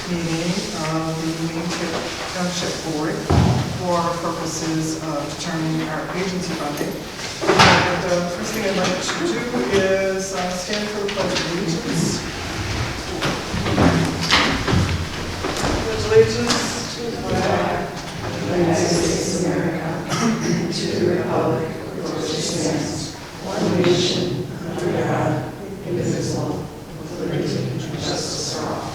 meeting of the Maine Township Board for purposes of determining our agency funding. And the first thing I'd like to do is stand for the Pledge of Allegiance. Pledge allegiance to the flag of the United States of America and to the republic for which it stands, one nation, under God, indivisible, with liberty and justice for all.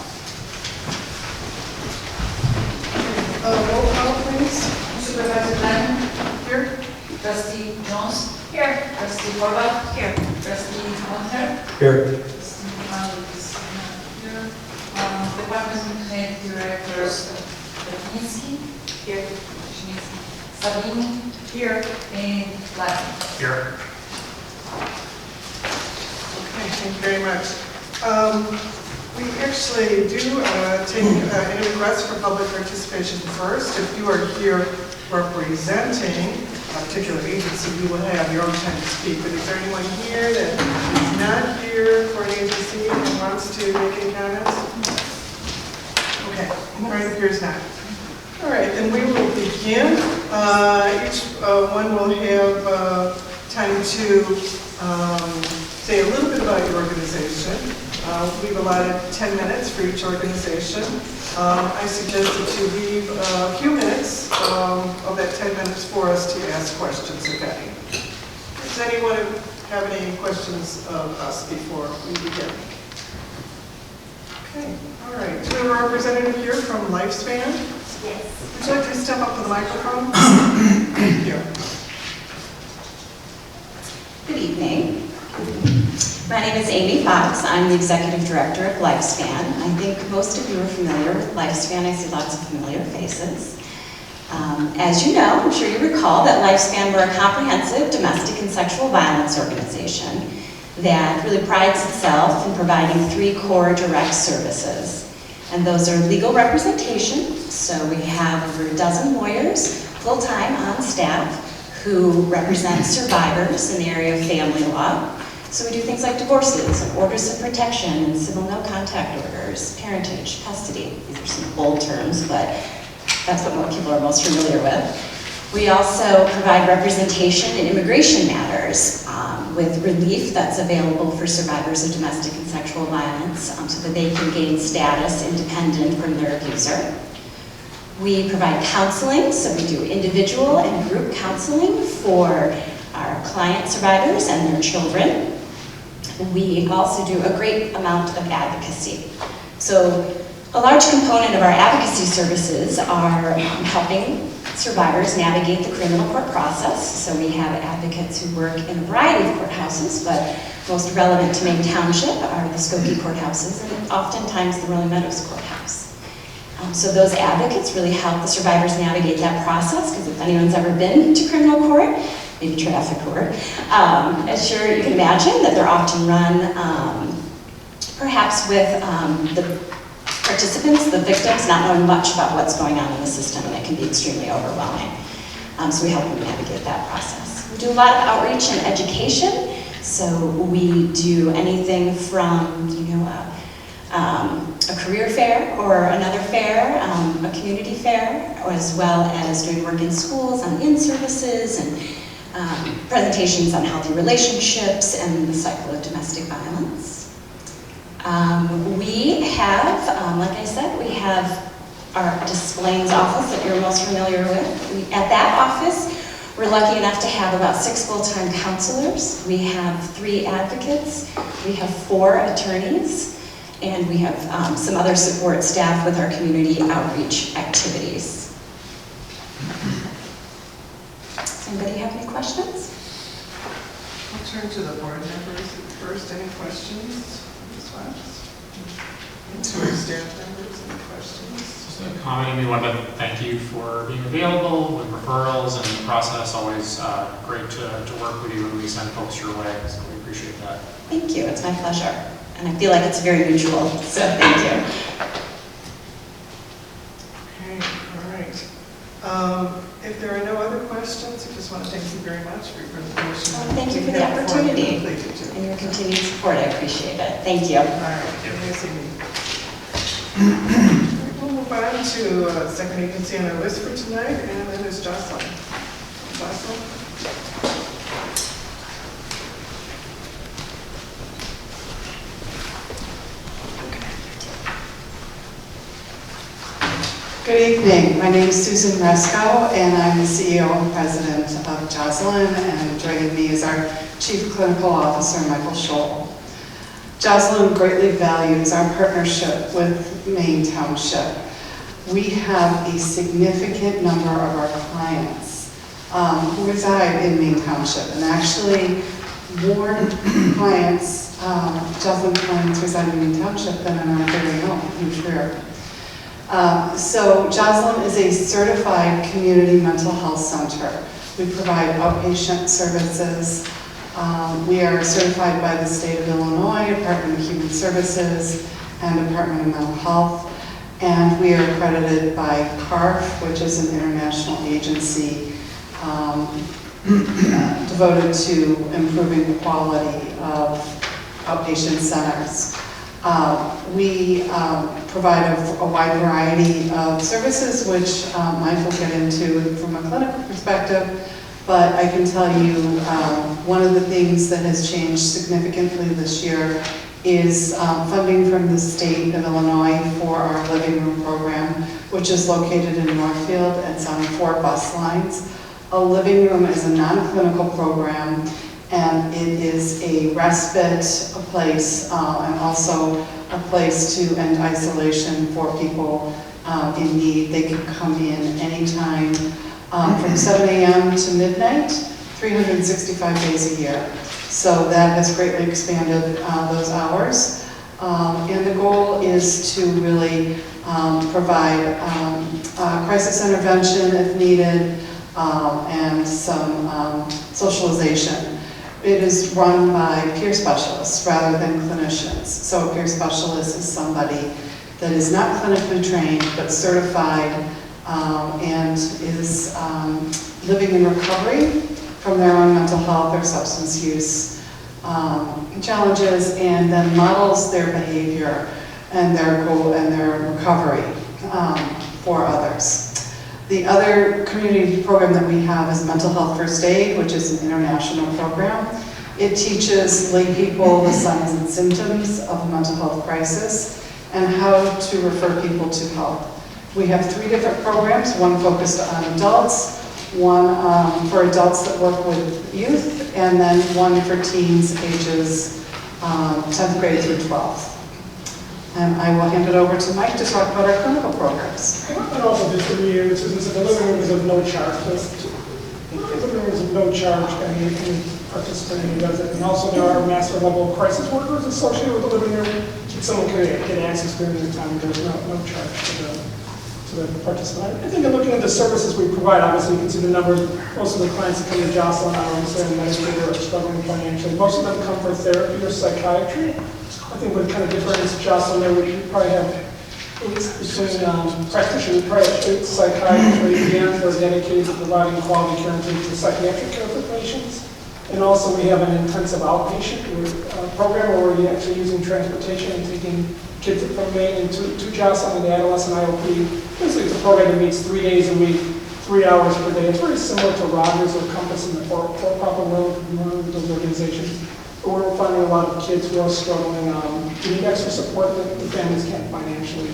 Roll call, please. Supervisor Lennon? Here. Trustee Jones? Here. Trustee Horvath? Here. Trustee Hunter? Here. Trustee Malik is not here. Department Head Directors Petninsky? Here. Sabini? Here. And Latin? Here. Okay, thank you very much. We actually do take any requests for public participation first. If you are here representing a particular agency, you will have your own time to speak. But is there anyone here that is not here for an agency and wants to make any comments? Okay, all right, appears not. All right, then we will begin. Each one will have time to say a little bit about your organization. We've allotted 10 minutes for each organization. I suggest that you leave a few minutes of that 10 minutes for us to ask questions, if any. Does anyone have any questions of us before we begin? Okay, all right. Do we have a representative here from Lifespan? Yes. Would you like to step up to the microphone? Thank you. Good evening. My name is Amy Fox. I'm the Executive Director of Lifespan. I think most of you are familiar with Lifespan. I see lots of familiar faces. As you know, I'm sure you recall that Lifespan, we're a comprehensive domestic and sexual violence organization that really prides itself in providing 3 core direct services. And those are legal representation. So we have over a dozen lawyers full-time on staff who represent survivors in the area of family law. So we do things like divorces, and orders of protection, and civil no-contact orders, parentage, custody. These are some bold terms, but that's what most people are most familiar with. We also provide representation in immigration matters with relief that's available for survivors of domestic and sexual violence so that they can gain status independent from their abuser. We provide counseling, so we do individual and group counseling for our client survivors and their children. We also do a great amount of advocacy. So a large component of our advocacy services are helping survivors navigate the criminal court process. So we have advocates who work in a variety of courthouses, but most relevant to Maine Township are the Skokie courthouses and oftentimes the Rolling Meadows courthouse. So those advocates really help the survivors navigate that process, because if anyone's ever been to criminal court, maybe traffic court, as sure you can imagine that they're often run perhaps with the participants, the victims, not knowing much about what's going on in the system, and it can be extremely overwhelming. So we help them navigate that process. We do a lot of outreach and education. So we do anything from, a career fair or another fair, a community fair, as well as doing work in schools on in-services and presentations on healthy relationships and the cycle of domestic violence. We have, like I said, we have our Des Plaines office that you're most familiar with. At that office, we're lucky enough to have about 6 full-time counselors. We have 3 advocates. We have 4 attorneys. And we have some other support staff with our community outreach activities. Does anybody have any questions? I'll turn to the board members first. Any questions? To our staff members, any questions? Just a comment, we want to thank you for being available with referrals and the process. Always great to work with you when we send folks your way, so we appreciate that. Thank you, it's my pleasure. And I feel like it's very mutual, so thank you. Okay, all right. If there are no other questions, I just want to thank you very much for your presentation. Well, thank you for the opportunity and your continued support. I appreciate it. Thank you. All right, nice evening. move on to second agency on our list for tonight, and that is Jocelyn. Jocelyn? Good evening. My name is Susan Resco, and I'm the CEO and president of Jocelyn, and joining me is our Chief Clinical Officer, Michael Scholl. Jocelyn greatly values our partnership with Maine Township. We have a significant number of our clients who reside in Maine Township, and actually more clients, Jocelyn clients reside in Maine Township than in our very own New Trier. So Jocelyn is a certified community mental health center. We provide outpatient services. We are certified by the state of Illinois, Department of Human Services, and Department of Mental Health. And we are accredited by CARF, which is an international agency devoted to improving the quality of outpatient centers. We provide a wide variety of services, which Mike will get into from a clinical perspective, but I can tell you one of the things that has changed significantly this year is funding from the state of Illinois for our living room program, which is located in Northfield. It's on 4 bus lines. A living room is a non-clinical program, and it is a respite place and also a place to end isolation for people in need. They can come in anytime from 7 a.m. to midnight, 365 days a year. So that has greatly expanded those hours. And the goal is to really provide crisis intervention if needed and some socialization. It is run by peer specialists rather than clinicians. So a peer specialist is somebody that is not clinically trained but certified and is living in recovery from their own mental health or substance use challenges, and then models their behavior and their goal and their recovery for others. The other community program that we have is Mental Health First Aid, which is an international program. It teaches lay people the signs and symptoms of a mental health crisis and how to refer people to help. We have 3 different programs, one focused on adults, one for adults that work with youth, and then one for teens ages 10th grade through 12th. And I will hand it over to Mike to talk about our clinical programs. And also just for you, since the living room is of no charge, the living room is of no charge, and you can participate who does it. And also there are master level crisis workers associated with the living room. Someone can get access during the time. There's no charge to the participant. I think in looking at the services we provide, obviously you can see the numbers. Most of the clients that come to Jocelyn are obviously on Medicare or struggling financially. Most of them come for therapy or psychiatry. I think what kind of difference Jocelyn there, we probably have 8 practitioners, probably have 8 psychiatrists right here that are dedicated to providing quality care and to psychiatric care for patients. And also we have an intensive outpatient program where we're actually using transportation and taking kids from Maine to Jocelyn and the adolescent IOP. Basically it's a program that meets 3 days a week, 3 hours per day. It's very similar to Rogers or Compass in the for-profit world, one of those organizations. But we're finding a lot of kids who are struggling, who need extra support that the families can't financially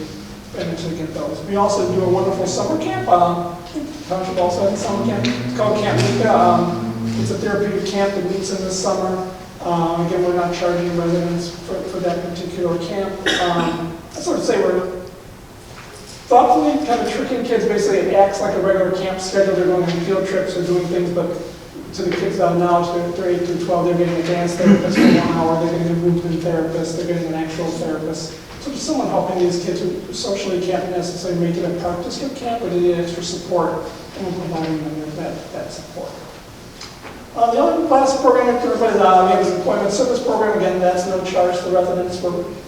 get those. We also do a wonderful summer camp. Township also has a summer camp. It's called Camp Mika. It's a therapeutic camp that meets in the summer. Again, we're not charging residents for that particular camp. I sort of say we're thoughtfully kind of tricking kids. Basically, it acts like a regular camp schedule. They're going on field trips or doing things, but to the kids that knowledge, they're 8 through 12, they're getting a dance therapist for 1 hour, they're getting a movement therapist, they're getting an actual therapist. So there's someone helping these kids who socially can't necessarily make it a participant camp, but they need extra support, and we're providing them with that support. The other last program we have is an employment service program. Again, that's no charge to residents.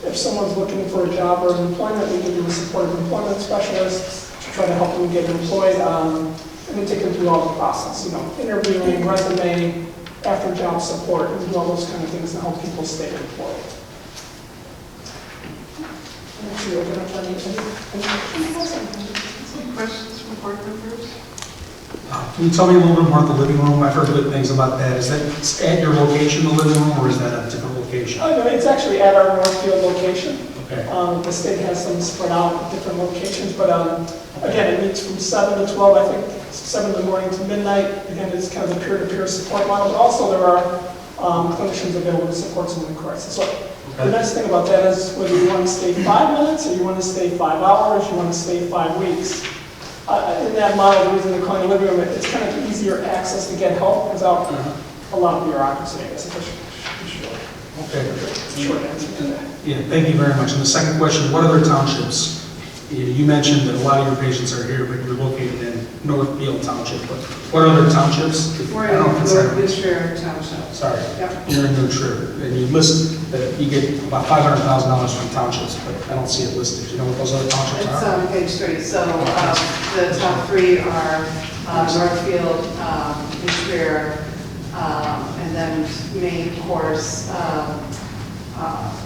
If someone's looking for a job or employment, we can do the support of employment specialists to try to help them get employed. And we take them through all the process, interviewing, resume, after job support, and do all those kind of things to help people stay employed. Actually, open up any Any questions from board members? Can you tell me a little bit more about the living room? I've heard good things about that. Is that at your location, the living room, or is that a different location? Oh, no, it's actually at our Northfield location. Okay. The state has them spread out at different locations, but again, it meets from 7 to 12, I think, 7 in the morning to midnight. Again, it's kind of a peer-to-peer support model. But also, there are clinicians available to support someone in crisis. So the nice thing about that is whether you want to stay 5 minutes or you want to stay 5 hours, you want to stay 5 weeks. In that model, the reason they're calling it living room, it's kind of easier access to get help without a lot of bureaucracy, I guess, short answer to that. Yeah, thank you very much. And the second question, what other townships? You mentioned that a lot of your patients are here, but you're located in Northfield Township. But what other townships? We're in North Township. Sorry. Yep. You're in New Trier. And you list that you get about $500,000 from townships, but I don't see it listed. Do you know what those other townships It's are? on page 3. So the top 3 are Northfield, New Trier, and then Maine, of course,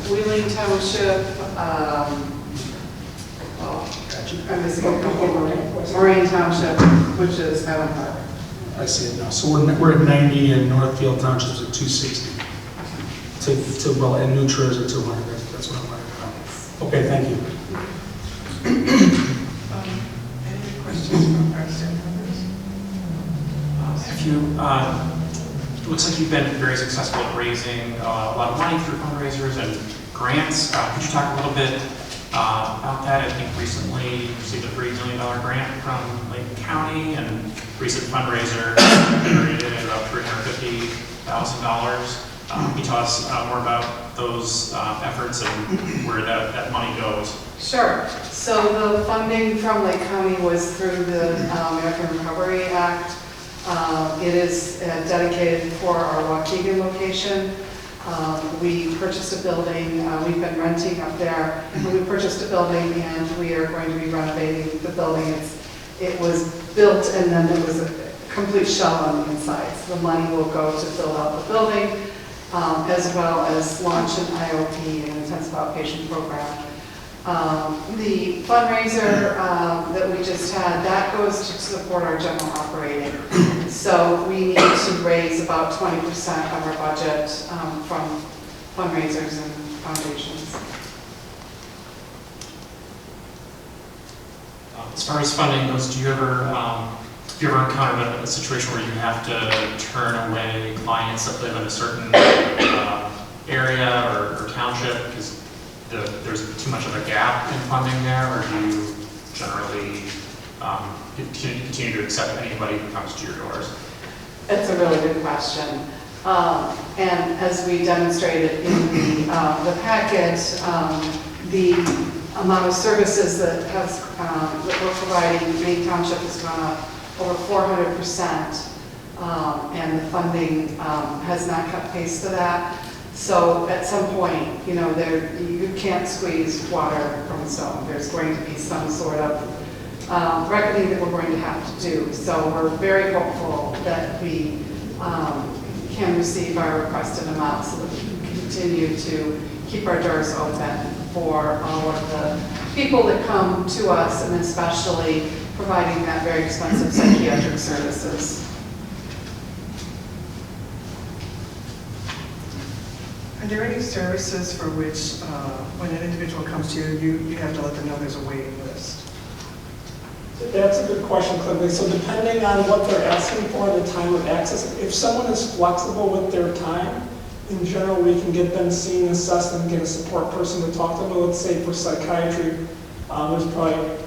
Wheeling Township, I'm missing a couple, Maine Township, which is Highland Park. I see it now. So we're at 90 and Northfield Township's at 260. Well, and New Trier's at 200. That's what I'm worried about. Okay, thank you. Any questions from our staff members? Have you, it looks like you've been very successful at raising a lot of money through fundraisers and grants. Could you talk a little bit about that? I think recently you received a $3 million grant from Lake County, and recent fundraiser generated about $350,000. Can you tell us more about those efforts and where that money goes? Sure. So the funding from Lake County was through the American Recovery Act. It is dedicated for our Waukegan location. We purchased a building. We've been renting up there. We purchased a building, and we are going to be renovating the building. It was built, and then there was a complete shell on the inside. So the money will go to fill out the building, as well as launch an IOP, an intensive outpatient program. The fundraiser that we just had, that goes to support our general operating. So we need to raise about 20% of our budget from fundraisers and foundations. As far as funding goes, do you ever encounter a situation where you have to turn away clients that live in a certain area or township because there's too much of a gap in funding there, or do you generally continue to accept anybody who comes to your doors? That's a really good question. And as we demonstrated in the packet, the amount of services that we're providing, Maine Township has gone up over 400%, and the funding has not kept pace to that. So at some point, you can't squeeze water from a stone. There's going to be some sort of reckoning that we're going to have to do. So we're very hopeful that we can receive our requested amount so that we can continue to keep our doors open for all of the people that come to us, and especially providing that very expensive psychiatric services. Are there any services for which, when an individual comes to you, you have to let them know there's a waiting list? That's a good question, Clifford. So depending on what they're asking for, the time of access, if someone is flexible with their time, in general, we can get them seen, assessed, and get a support person to talk to them. Let's say for psychiatry, there's probably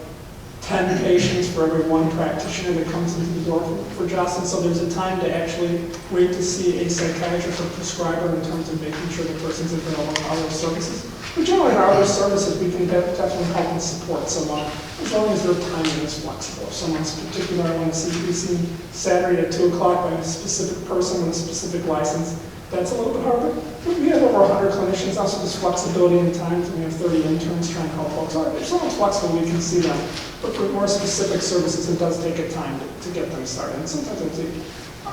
10 patients for every one practitioner that comes into the door for Jocelyn. So there's a time to actually wait to see a psychiatrist or prescriber in terms of making sure the person's available to other services. But generally, in our other services, we can definitely help and support someone as long as their timing is flexible. If someone's particular, I want to be seen Saturday at 2 o'clock by a specific person with a specific license, that's a little bit harder. But we have over 100 clinicians, also there's flexibility in times, and we have 30 interns trying to help folks out. If someone's flexible, we can see them. But for more specific services, it does take a time to get them started. And sometimes I think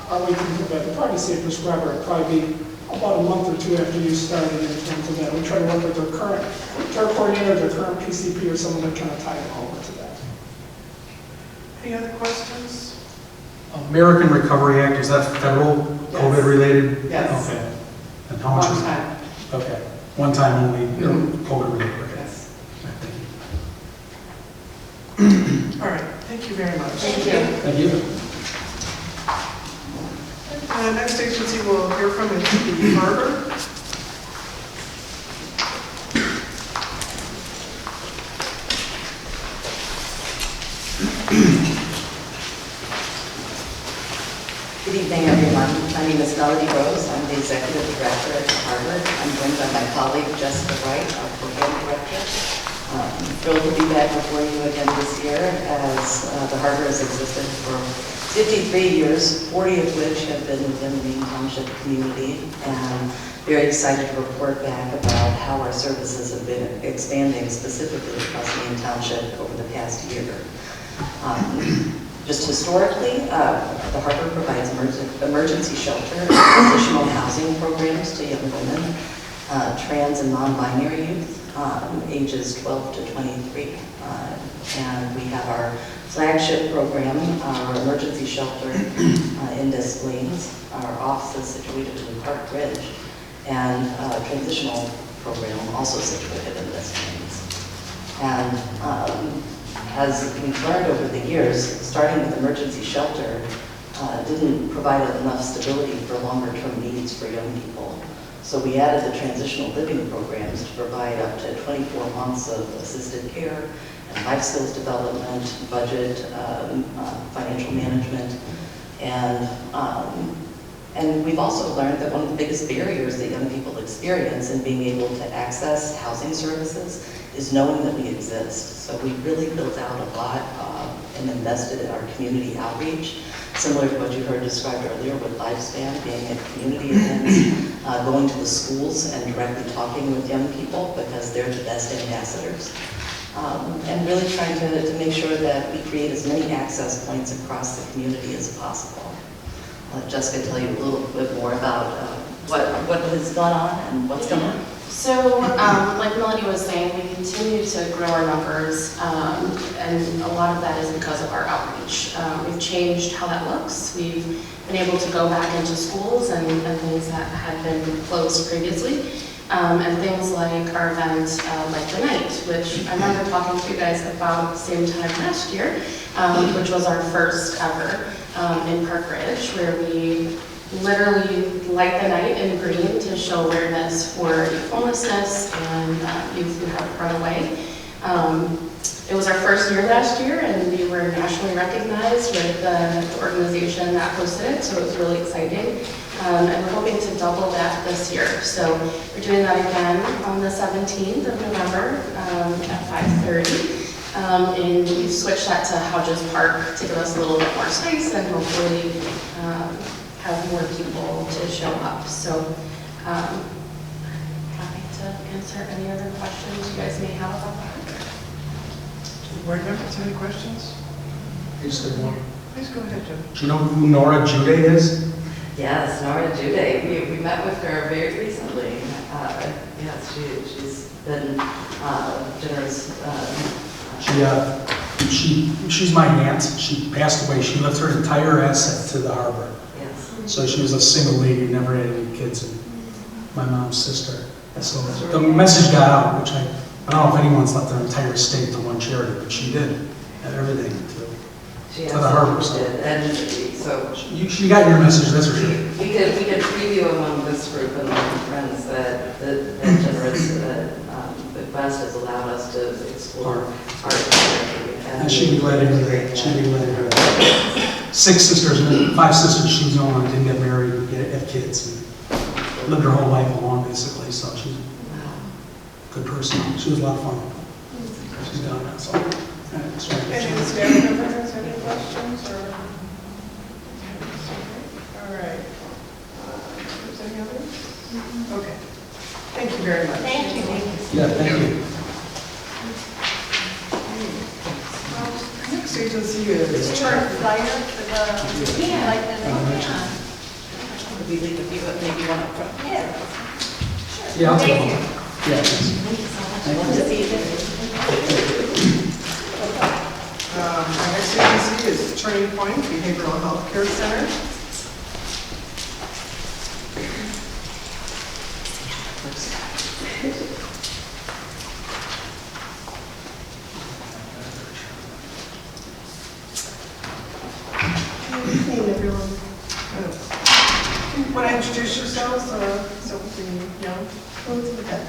our way to do that, we'll probably see a prescriber, it'd probably be about a month or two after you started in terms of that. We try to work with their current care coordinator, their current PCP, or someone that kind of tie it over to that. Any other questions? American Recovery Act, is that federal Yes. COVID related? Yes. Okay. And how much One is it? time. Okay, one time only, Mhm. COVID related, okay. Yes. Thank you. All right, thank you very much. Thank you. Thank you. Next agency we'll hear from is the Harbor. Good evening, everyone. My name is Melody Rose. I'm the Executive Director at the Harbor. I'm joined by my colleague Jessica Wright, our Program Director. I'm thrilled to be back before you again this year as the Harbor has existed for 53 years, 40 of which have been within the Maine Township community, and very excited to report back about how our services have been expanding specifically across Maine Township over the past year. Just historically, the Harbor provides emergency shelter and transitional housing programs to young women, trans and non-binary youth, ages 12 to 23. And we have our flagship program, our emergency shelter in Des Plaines, our offices situated in Park Ridge, and a transitional program also situated in Des Plaines. And as we've learned over the years, starting with emergency shelter didn't provide enough stability for longer-term needs for young people. So we added the transitional living programs to provide up to 24 months of assisted care and life skills development, budget, financial management, and we've also learned that one of the biggest barriers that young people experience in being able to access housing services is knowing that we exist. So we really built out a lot and invested in our community outreach, similar to what you heard described earlier with Lifespan, being at community events, going to the schools and directly talking with young people because they're the best ambassadors. And really trying to make sure that we create as many access points across the community as possible. I'll let Jessica tell you a little bit more about what has gone on and what's going on. So, like Melody was saying, we continue to grow our numbers, and a lot of that is because of our outreach. We've changed how that looks. We've been able to go back into schools and things that had been closed previously, and things like our event, like the night, which I remember talking to you guys about the same time last year, which was our first ever in Park Ridge, where we literally light the night in green to show awareness for youth homelessness and youth who have run away. It was our first year last year, and we were nationally recognized with the organization that hosted it, so it was really exciting. And we're hoping to double that this year. So we're doing that again on the 17th of November at 5:30. And we've switched that to Hodges Park to give us a little bit more space and hopefully have more people to show up. So happy to answer any other questions you guys may have about that. Board members, any questions? I just had one. Please go ahead, Jim. Do you know who Nora Jude is? Yes, Nora Jude. We met with her very recently. Yes, she's been generous. She's my aunt. She passed away. She left her entire asset to the Harbor. Yes. So she was a single lady, never had any kids, and my mom's sister. So the message got out, which I don't know if anyone's left their entire estate to one charity, but she did, and everything to the Harbor. So Did. And so she got your message, that's for sure. we did preview among this group and among friends that generous request has allowed us to explore art. And she'd be glad to hear that. She'd be glad to hear that. 6 sisters, and then 5 sisters. She was the only one that didn't get married, have kids, and lived her whole life alone, basically. So she's a good person. She was a lot of fun. She's done that. So, Any of the staff members has any questions or? All right. Is there any others? Okay. Thank you very much. Thank you. yeah, thank you. Our next agency is Turn flyer for the, like the, we leave a few, maybe one up front? Yeah. Yeah, I'll take Thank one. you. Yeah, thanks. Love to see you there. Our next agency is Turning Point Behavioral Health Care Center. Good evening, everyone. Want to introduce yourselves, so we can, Oh, it's okay.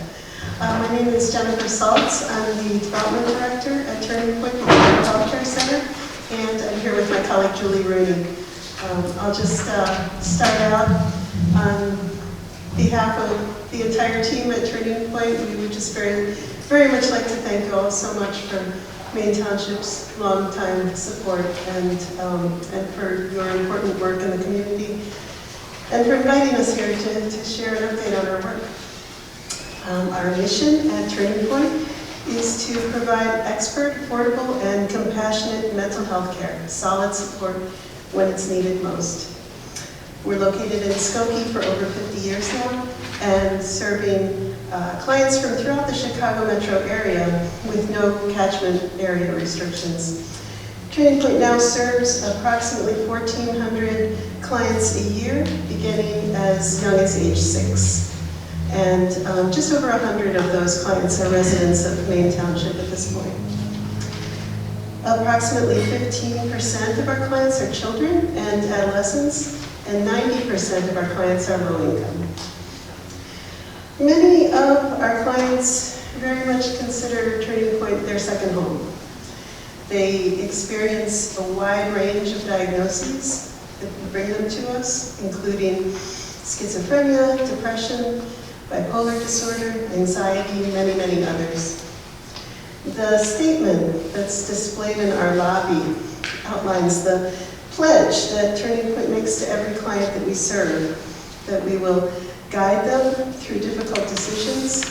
My name is Jennifer Saltz. I'm the Development Director at Turning Point Behavioral Health Care Center, and I'm here with my colleague Julie Rooney. I'll just start out on behalf of the entire team at Turning Point. We would just very, very much like to thank you all so much for Maine Township's long-time support and for your important work in the community, and for inviting us here to share an update on our work. Our mission at Turning Point is to provide expert, affordable, and compassionate mental health care, solid support when it's needed most. We're located in Skokie for over 50 years now, and serving clients from throughout the Chicago metro area with no catchment area restrictions. Turning Point now serves approximately 1,400 clients a year, beginning as young as age 6. And just over 100 of those clients are residents of Maine Township at this point. Approximately 15% of our clients are children and adolescents, and 90% of our clients are low income. Many of our clients very much consider Turning Point their second home. They experience a wide range of diagnoses that bring them to us, including schizophrenia, depression, bipolar disorder, anxiety, and many, many others. The statement that's displayed in our lobby outlines the pledge that Turning Point makes to every client that we serve, that we will guide them through difficult decisions,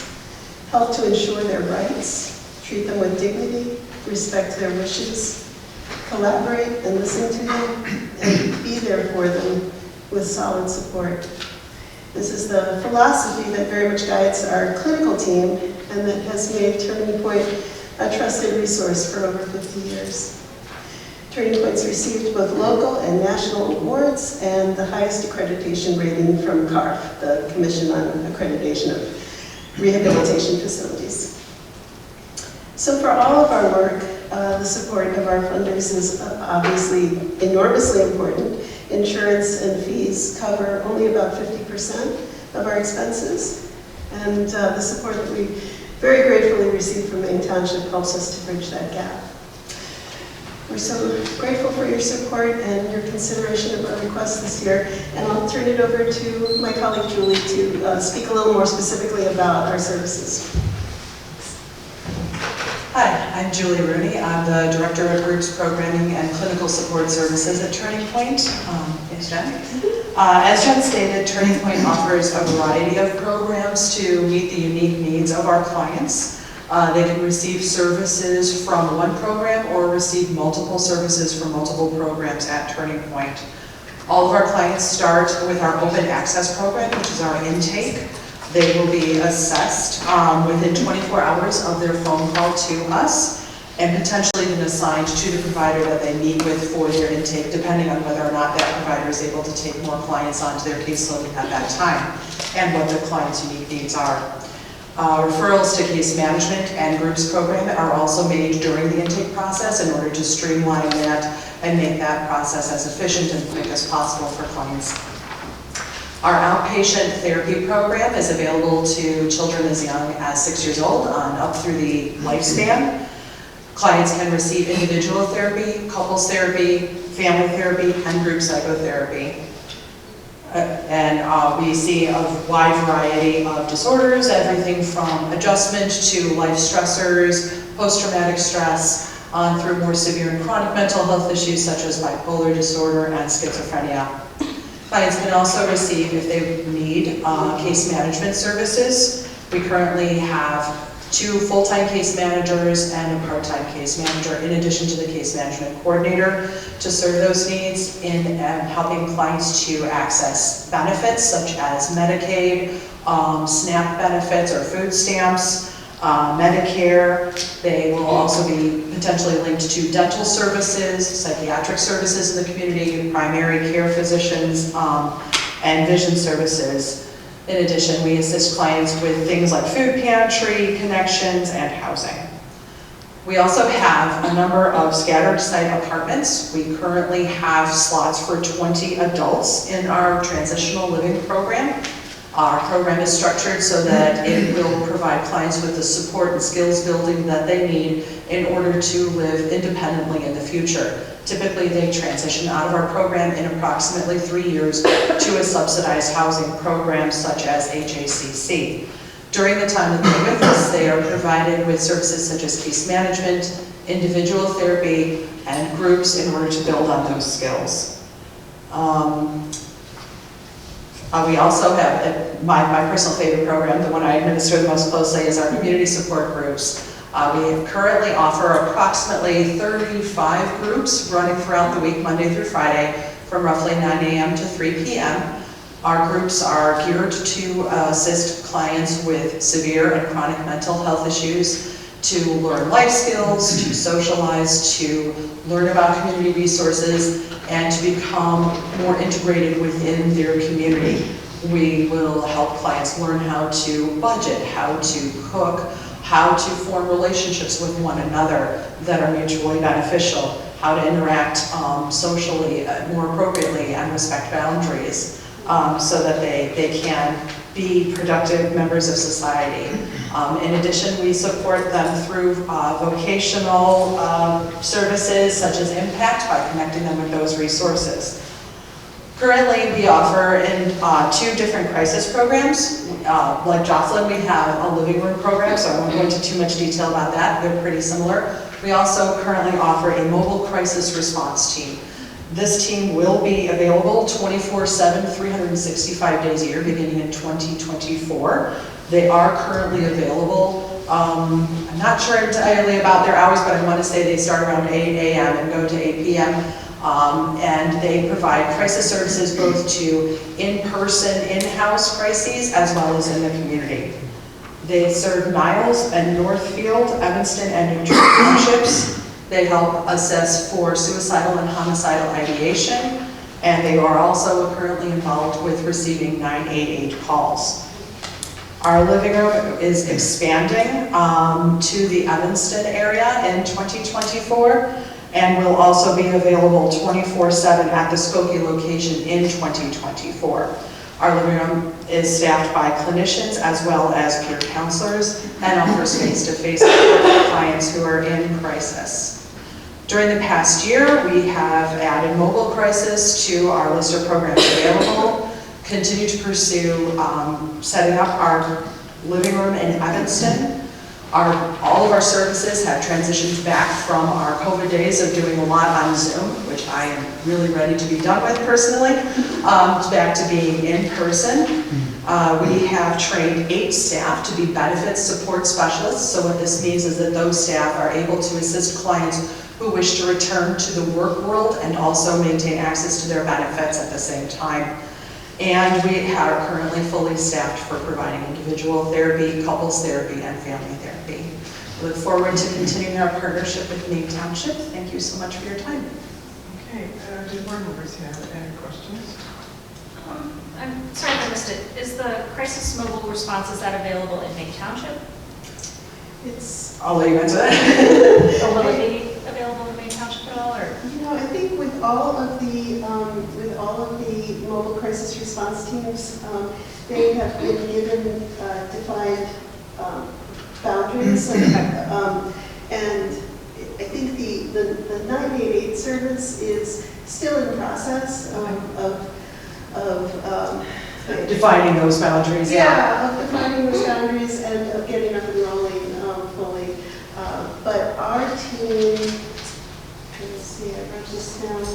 help to ensure their rights, treat them with dignity, respect their wishes, collaborate and listen to them, and be there for them with solid support. This is the philosophy that very much guides our clinical team and that has made Turning Point a trusted resource for over 50 years. Turning Point's received both local and national awards and the highest accreditation rating from CARF, the Commission on Accreditation of Rehabilitation Facilities. So for all of our work, the support of our funders is obviously enormously important. Insurance and fees cover only about 50% of our expenses, and the support that we very gratefully receive from Maine Township helps us to bridge that gap. We're so grateful for your support and your consideration of our request this year, and I'll turn it over to my colleague Julie to speak a little more specifically about our services. Hi, I'm Julie Rooney. I'm the Director of Groups Programming and Clinical Support Services at Turning Point. Thanks, Jen. As Jen stated, Turning Point offers a variety of programs to meet the unique needs of our clients. They can receive services from one program or receive multiple services from multiple programs at Turning Point. All of our clients start with our open access program, which is our intake. They will be assessed within 24 hours of their phone call to us and potentially then assigned to the provider that they meet with for their intake, depending on whether or not that provider is able to take more clients onto their caseload at that time and what the client's unique needs are. Referrals to case management and groups program are also made during the intake process in order to streamline that and make that process as efficient and quick as possible for clients. Our outpatient therapy program is available to children as young as 6 years old on up through the lifespan. Clients can receive individual therapy, couples therapy, family therapy, and group psychotherapy. And we see a wide variety of disorders, everything from adjustment to life stressors, post-traumatic stress, on through more severe and chronic mental health issues such as bipolar disorder and schizophrenia. Clients can also receive, if they need, case management services. We currently have 2 full-time case managers and a part-time case manager, in addition to the case management coordinator, to serve those needs in helping clients to access benefits such as Medicaid, SNAP benefits or food stamps, Medicare. They will also be potentially linked to dental services, psychiatric services in the community, primary care physicians, and vision services. In addition, we assist clients with things like food pantry, connections, and housing. We also have a number of scattered site apartments. We currently have slots for 20 adults in our transitional living program. Our program is structured so that it will provide clients with the support and skills building that they need in order to live independently in the future. Typically, they transition out of our program in approximately 3 years to a subsidized housing program such as HACC. During the time that they're with us, they are provided with services such as case management, individual therapy, and groups in order to build on those skills. We also have, my personal favorite program, the one I administer the most closely, is our community support groups. We currently offer approximately 35 groups running throughout the week, Monday through Friday, from roughly 9 a.m. to 3 p.m. Our groups are geared to assist clients with severe and chronic mental health issues, to learn life skills, to socialize, to learn about community resources, and to become more integrated within their community. We will help clients learn how to budget, how to cook, how to form relationships with one another that are mutually beneficial, how to interact socially more appropriately and respect boundaries, so that they can be productive members of society. In addition, we support them through vocational services such as Impact by connecting them with those resources. Currently, we offer in 2 different crisis programs. Like Jocelyn, we have a living room program, so I won't go into too much detail about that. They're pretty similar. We also currently offer a mobile crisis response team. This team will be available 24/7, 365 days a year, beginning in 2024. They are currently available. I'm not sure entirely about their hours, but I want to say they start around 8 a.m. and go to 8 p.m. And they provide crisis services both to in-person, in-house crises, as well as in the community. They serve Niles and Northfield, Evanston, and New Jersey townships. They help assess for suicidal and homicidal ideation, and they are also currently involved with receiving 988 calls. Our living room is expanding to the Evanston area in 2024, and will also be available 24/7 at the Skokie location in 2024. Our living room is staffed by clinicians as well as peer counselors and offers face-to-face support for clients who are in crisis. During the past year, we have added mobile crisis to our list of programs available, continue to pursue setting up our living room in Evanston. All of our services have transitioned back from our COVID days of doing a lot on Zoom, which I am really ready to be done with personally, back to being in person. We have trained 8 staff to be benefits support specialists. So what this means is that those staff are able to assist clients who wish to return to the work world and also maintain access to their benefits at the same time. And we are currently fully staffed for providing individual therapy, couples therapy, and family therapy. We look forward to continuing our partnership with Maine Township. Thank you so much for your time. Okay, do board members have any questions? I'm sorry if I missed it. Is the crisis mobile response, is that available in Maine Township? It's, I'll let you answer that. Or will it be available in Maine Township at all, or? you know, I think with all of the mobile crisis response teams, they have been given defined boundaries, and I think the 988 service is still in process of Defining those boundaries, yeah, of defining those boundaries and of getting up and rolling fully. But our team, let's see, I wrote this down.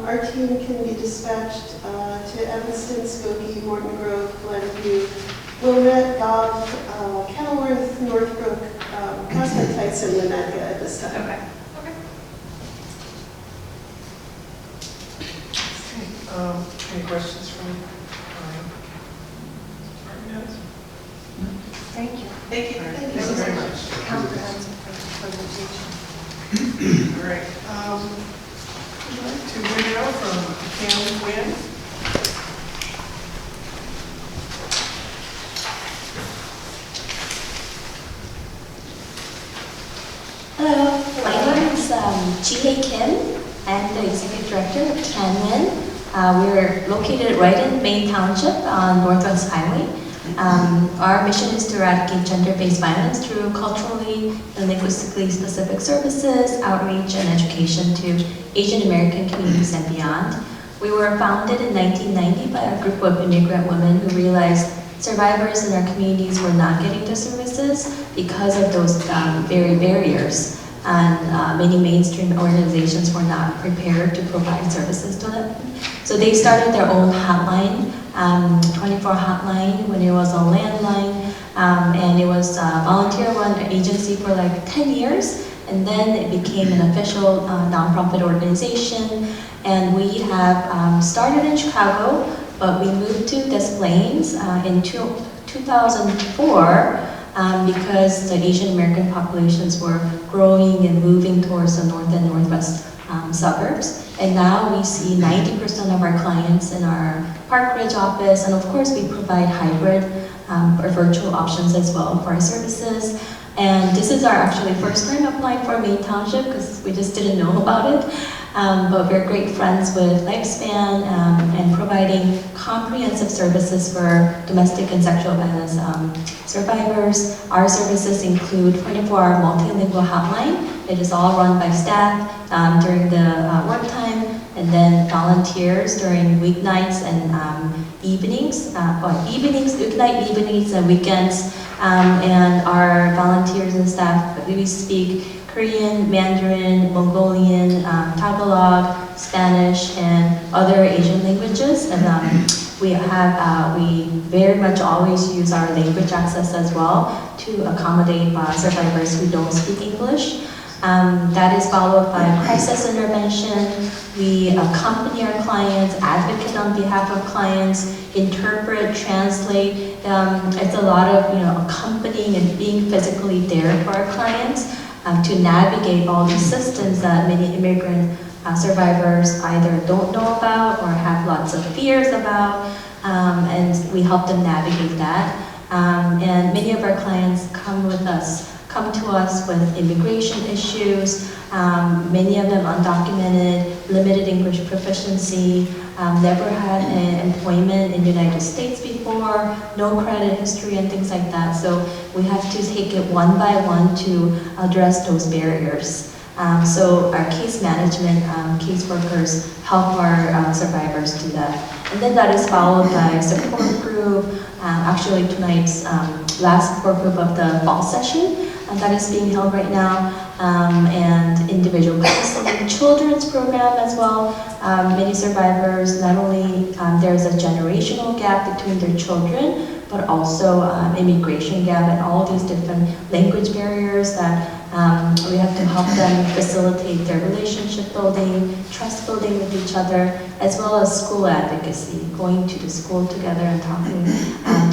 Our team can be dispatched to Evanston, Skokie, Morton Grove, Glenview, Wilmette, Goff, Kenilworth, Okay. Okay. Any questions from department heads? Thank you. Thank you. Thank you very much. Comprehensive presentation. All right. I'd like to bring it out from Pam Wynn. Hello, my name is Chi-Hei Kim. I'm the Executive Director of Canwin. We're located right in Maine Township on Northwest Highway. Our mission is to eradicate gender-based violence through culturally and linguistically specific services, outreach, and education to Asian American communities and beyond. We were founded in 1990 by a group of immigrant women who realized survivors in our communities were not getting the services because of those very barriers. And many mainstream organizations were not prepared to provide services to them. So they started their own hotline, 24 hotline, when it was a landline, and it was a volunteer-run agency for like 10 years, and then it became an official nonprofit organization. And we have started in Chicago, but we moved to Des Plaines in 2004 because the Asian American populations were growing and moving towards the north and northwest suburbs. And now we see 90% of our clients in our Park Ridge office, and of course we provide hybrid or virtual options as well for our services. And this is our actually first time applying for Maine Township because we just didn't know about it. But we're great friends with Lifespan and providing comprehensive services for domestic and sexual violence survivors. Our services include 24-hour multilingual hotline. It is all run by staff during the work time, and then volunteers during weeknights and weeknight evenings and weekends. And our volunteers and staff, we speak Korean, Mandarin, Mongolian, Tagalog, Spanish, and other Asian languages. And we very much always use our language access as well to accommodate survivors who don't speak English. That is followed by crisis intervention. We accompany our clients, advocate on behalf of clients, interpret, translate. It's a lot of accompanying and being physically there for our clients to navigate all these systems that many immigrant survivors either don't know about or have lots of fears about, and we help them navigate that. And many of our clients come to us with immigration issues, many of them undocumented, limited English proficiency, never had employment in the United States before, no credit history and things like that. So we have to take it one by one to address those barriers. So our case management caseworkers help our survivors do that. And then that is followed by support group, actually tonight's last support group of the fall session that is being held right now, and individual counseling, children's program as well. Many survivors, not only there's a generational gap between their children, but also immigration gap and all these different language barriers that we have to help them facilitate their relationship building, trust building with each other, as well as school advocacy, going to the school together and talking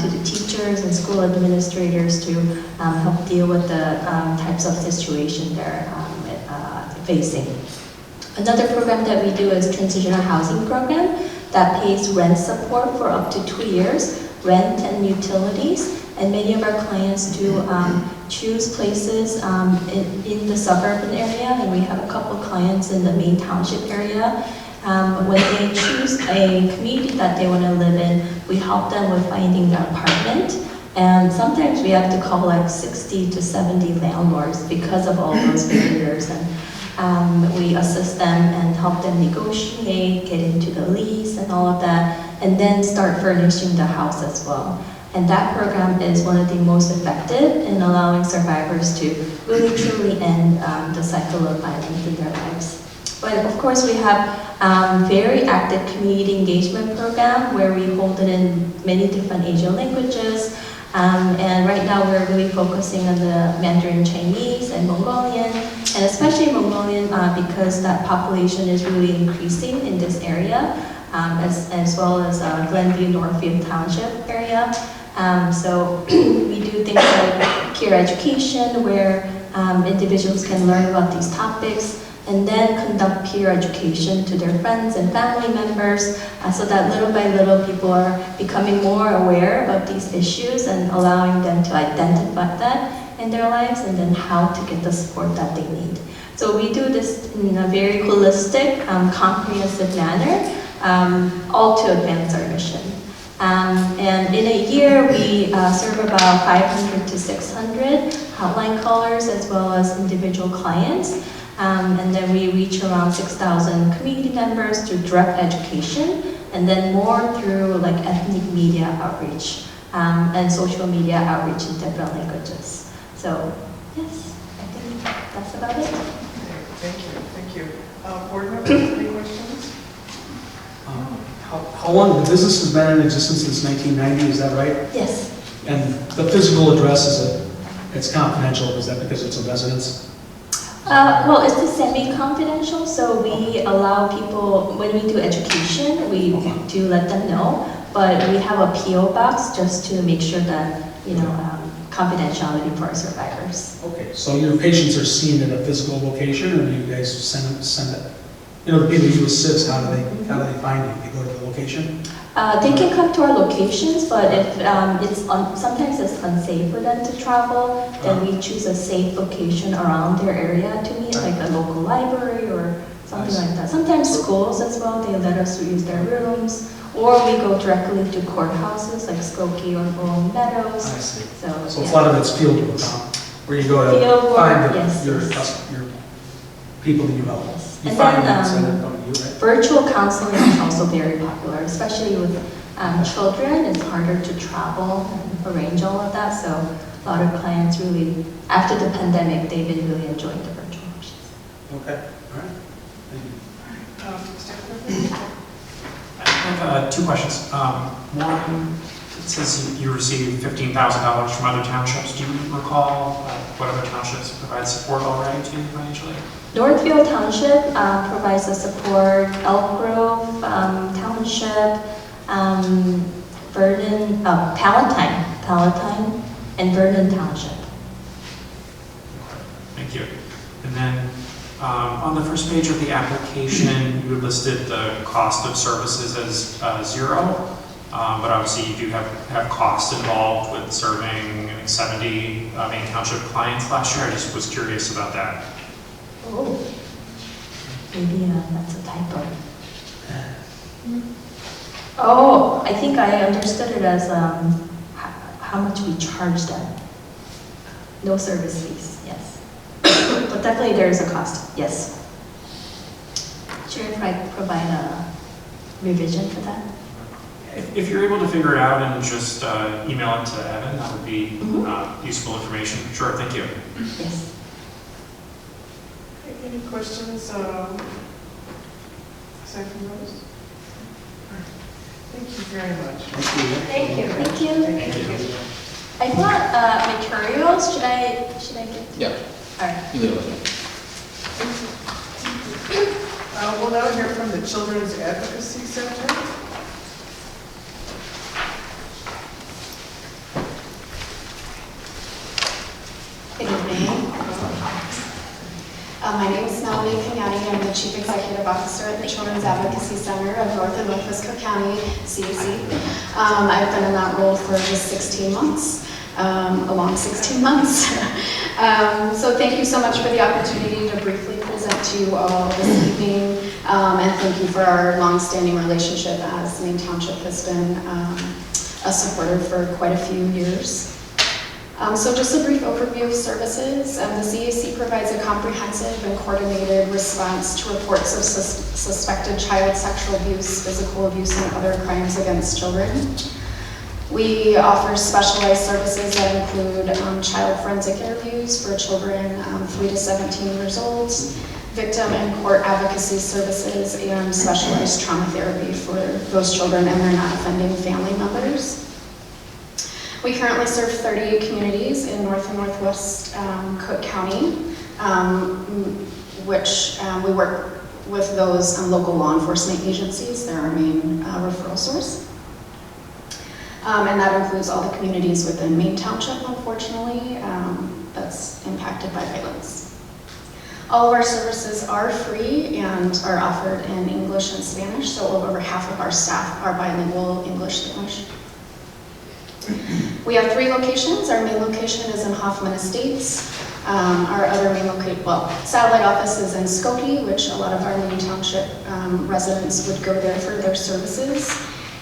to the teachers and school administrators to help deal with the types of situation they're facing. Another program that we do is transitional housing program that pays rent support for up to 2 years, rent and utilities. And many of our clients do choose places in the suburban area, and we have a couple of clients in the Maine Township area. When they choose a community that they want to live in, we help them with finding their apartment. And sometimes we have to call like 60 to 70 landlords because of all those barriers. And we assist them and help them negotiate, get into the lease and all of that, and then start furnishing the house as well. And that program is one of the most effective in allowing survivors to really truly end the cycle of violence in their lives. But of course we have very active community engagement program where we hold it in many different Asian languages. And right now we're really focusing on the Mandarin Chinese and Mongolian, and especially Mongolian because that population is really increasing in this area, as well as Glenview, Northfield Township area. So we do things like peer education where individuals can learn about these topics and then conduct peer education to their friends and family members so that little by little people are becoming more aware of these issues and allowing them to identify that in their lives and then how to get the support that they need. So we do this in a very holistic, comprehensive manner, all to advance our mission. And in a year, we serve about 500 to 600 hotline callers as well as individual clients. And then we reach around 6,000 community members through direct education, and then more through like ethnic media outreach and social media outreach in different languages. So yes, I think that's about it. Thank you, thank you. Board members, any questions? How long, the business has been in existence since 1990, is that right? Yes. And the physical address it's confidential, is that because it's a residence? Well, it's semi-confidential, so we allow people, when we do education, we do let them know, but we have a PO box just to make sure that, confidentiality for our survivors. Okay, so your patients are seen at a physical location, or do you guys send it? The people you assist, how do they find you? They go to the location? They can come to our locations, but if sometimes it's unsafe for them to travel, then we choose a safe location around their area to meet, like a local library or something like that. Sometimes schools as well, they let us use their rooms, or we go directly to courthouses like Skokie or Rolling Meadows. I see. So yeah. a lot of it's field work, where you go to Field find work, your people that you help. Yes. You And find them then and send it to you, right? virtual counseling is also very popular, especially with children. It's harder to travel and arrange all of that, so a lot of clients really, after the pandemic, they've been really enjoying the virtual options. Okay, all right. Thank you. Mr. I have two questions. One, it says you received $15,000 from other townships. Do you recall what other townships provide support already to you financially? Northfield Township provides the support, Elk Grove Township, Palatine, and Vernon Township. Thank you. And then on the first page of the application, you listed the cost of services as zero, but obviously you do have costs involved with serving 70 Maine Township clients last year. I just was curious about that. Oh, maybe that's a typo. Oh, I think I understood it as how much we charge them. No service fees, yes. But definitely there is a cost, yes. Sure, if I provide a revision for that? If you're able to figure it out and just email it to Evan, that would be useful information. Sure, thank you. Yes. Any questions aside from those? Thank you very much. Thank you. Thank you. Thank you. I brought materials. Should I get? Yeah. All right. You live with me. We'll now hear from the Children's Advocacy Center. Good evening. My name is Melanie Cagnati. I'm the Chief Executive Officer at the Children's Advocacy Center of North and Northwest Cook County, CAC. I've been in that role for just 16 months, a long 16 months. So thank you so much for the opportunity to briefly present to you all this evening, and thank you for our long-standing relationship, as Maine Township has been a supporter for quite a few years. So just a brief overview of services. The CAC provides a comprehensive and coordinated response to reports of suspected child sexual abuse, physical abuse, and other crimes against children. We offer specialized services that include child forensic interviews for children 3 to 17 years old, victim and court advocacy services, and specialized trauma therapy for those children and their non-offending family members. We currently serve 38 communities in North and Northwest Cook County, which we work with those local law enforcement agencies. They're our main referral source. And that includes all the communities within Maine Township, unfortunately, that's impacted by violence. All of our services are free and are offered in English and Spanish, so over half of our staff are bilingual English-Spanish. We have 3 locations. Our main location is in Hoffman Estates. Our other main satellite office is in Skokie, which a lot of our Maine Township residents would go there for their services.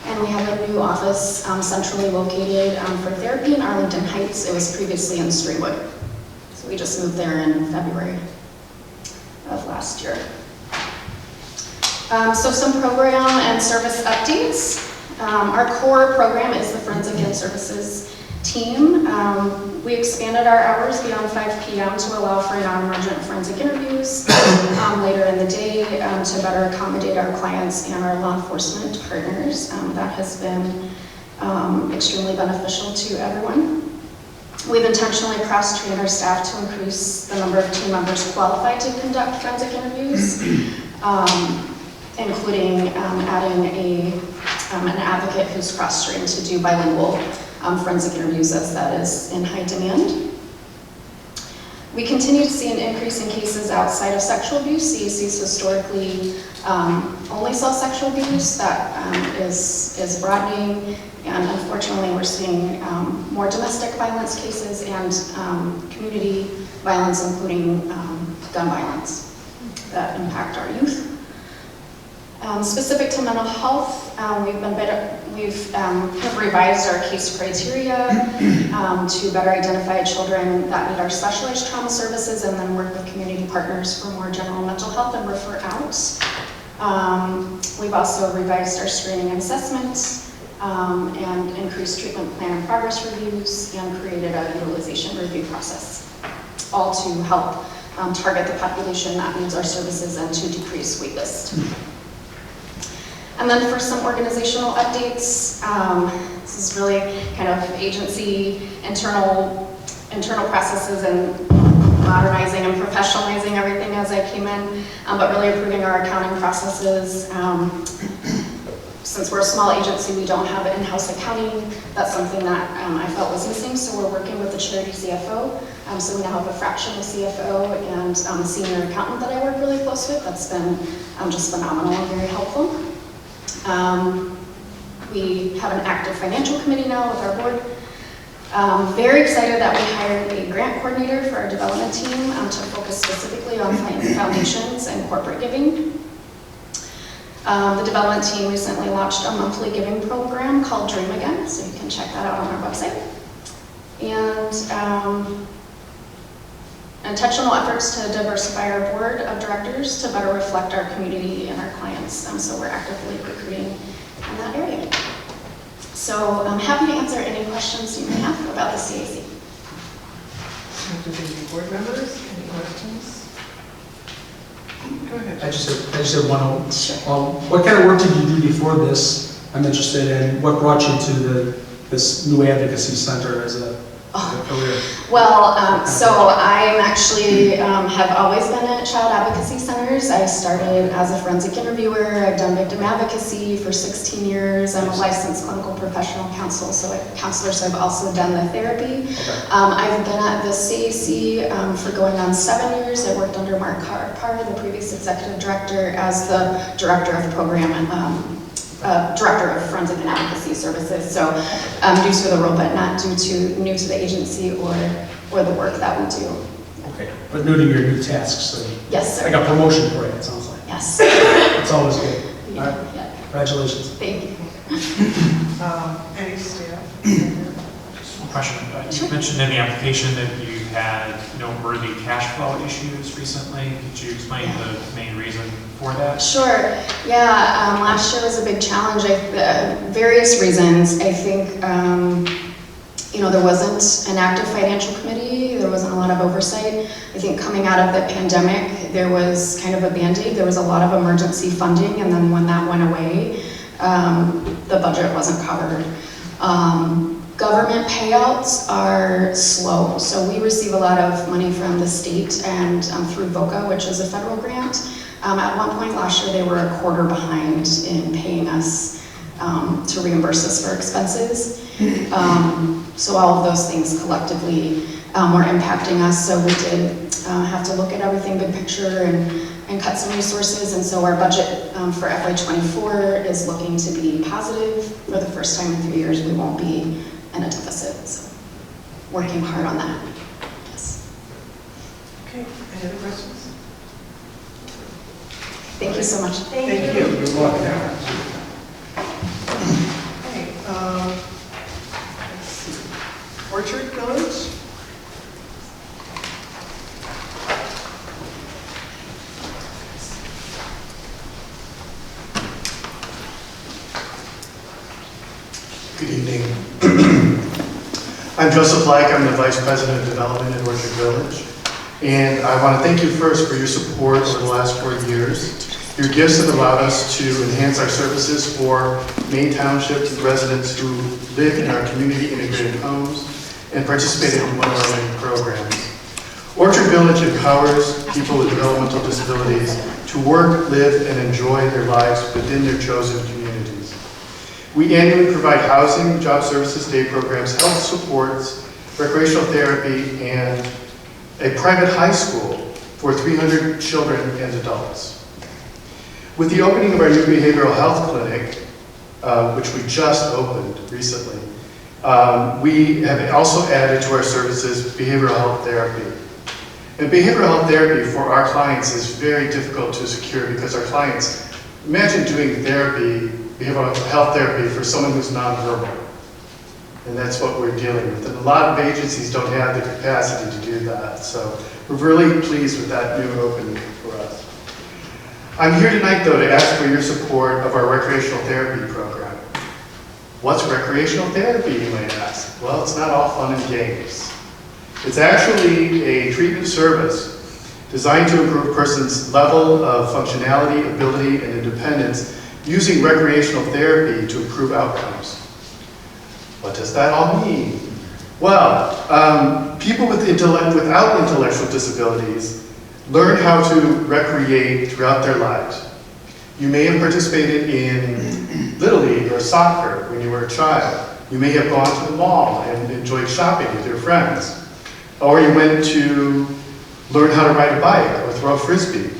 And we have a new office centrally located for therapy in Arlington Heights. It was previously in Streamwood. So we just moved there in February of last year. So some program and service updates. Our core program is the Forensic and Services team. We expanded our hours beyond 5 p.m. to allow for non-emergent forensic interviews later in the day to better accommodate our clients and our law enforcement partners. That has been extremely beneficial to everyone. We've intentionally cross-trained our staff to increase the number of team members qualified to conduct forensic interviews, including adding an advocate who's cross-trained to do bilingual forensic interviews, as that is in high demand. We continue to see an increase in cases outside of sexual abuse. CACs historically only saw sexual abuse. That is broadening, and unfortunately we're seeing more domestic violence cases and community violence, including gun violence, that impact our youth. Specific to mental health, we've have revised our case criteria to better identify children that need our specialized trauma services, and then work with community partners for more general mental health and refer out. We've also revised our screening and assessment and increased treatment plan and progress reviews, and created a utilization review process, all to help target the population that needs our services and to decrease waitlist. And then for some organizational updates, this is really kind of agency internal processes and modernizing and professionalizing everything as I came in, but really improving our accounting processes. Since we're a small agency, we don't have in-house accounting. That's something that I felt was missing, so we're working with the charity CFO. So we now have a fractional CFO and a senior accountant that I work really close with. That's been just phenomenal and very helpful. We have an active financial committee now with our board. Very excited that we hired a grant coordinator for our development team to focus specifically on foundations and corporate giving. The development team recently launched a monthly giving program called Dream Again, so you can check that out on our website. And intentional efforts to diversify our board of directors to better reflect our community and our clients. So we're actively recruiting in that area. So I'm happy to answer any questions you may have about the CAC. Do any board members, any questions? Go ahead. I just had one. Sure. What kind of work did you do before this? I'm interested in what brought you to this new advocacy center as a career. Well, so I'm actually have always been at child advocacy centers. I started as a forensic interviewer. I've done victim advocacy for 16 years. I'm a licensed clinical professional counselor, so I've also done the therapy. Okay. I've been at the CAC for going on 7 years. I worked under Mark Carr, the previous executive director, as the director of program director of forensic and advocacy services. So due to the role, but not due to new to the agency or the work that we do. Okay, but new to your new tasks. So Yes, sir. Like a promotion for you, it sounds like. Yes. It's always good. Yeah. All right. Yeah. Congratulations. Thank you. Any staff? Question. You mentioned in the application that you had noteworthy cash flow issues recently. Could you explain the main reason for that? Sure. Yeah, last year was a big challenge. Various reasons. I think, there wasn't an active financial committee. There wasn't a lot of oversight. I think coming out of the pandemic, there was kind of a Band-Aid. There was a lot of emergency funding, and then when that went away, the budget wasn't covered. Government payouts are slow, so we receive a lot of money from the state and through VOCA, which is a federal grant. At one point last year, they were a quarter behind in paying us to reimburse us for expenses. So all of those things collectively were impacting us, so we did have to look at everything big picture and cut some resources, and so our budget for FY24 is looking to be positive. For the first time in 3 years, we won't be in a deficit, so working hard on that. Yes. Okay, any other questions? Thank you so much. Thank you. You're welcome. Okay, let's see. Orchard Village? Good evening. I'm Joseph Black. I'm the Vice President of Development at Orchard Village. And I want to thank you first for your support over the last 4 years. Your gifts have allowed us to enhance our services for Maine Township residents who live in our community integrated homes and participate in one of our many programs. Orchard Village empowers people with developmental disabilities to work, live, and enjoy their lives within their chosen communities. We annually provide housing, job services, day programs, health supports, recreational therapy, and a private high school for 300 children and adults. With the opening of our new behavioral health clinic, which we just opened recently, we have also added to our services behavioral health therapy. And behavioral health therapy for our clients is very difficult to secure because our clients, imagine doing therapy, behavioral health therapy for someone who's nonverbal. And that's what we're dealing with. And a lot of agencies don't have the capacity to do that. So we're really pleased with that new opening for us. I'm here tonight, though, to ask for your support of our recreational therapy program. What's recreational therapy, you might ask? Well, it's not all fun and games. It's actually a treatment service designed to improve a person's level of functionality, ability, and independence using recreational therapy to improve outcomes. What does that all mean? Well, people without intellectual disabilities learn how to recreate throughout their lives. You may have participated in Little League or soccer when you were a child. You may have gone to the mall and enjoyed shopping with your friends. Or you went to learn how to ride a bike or throw a frisbee.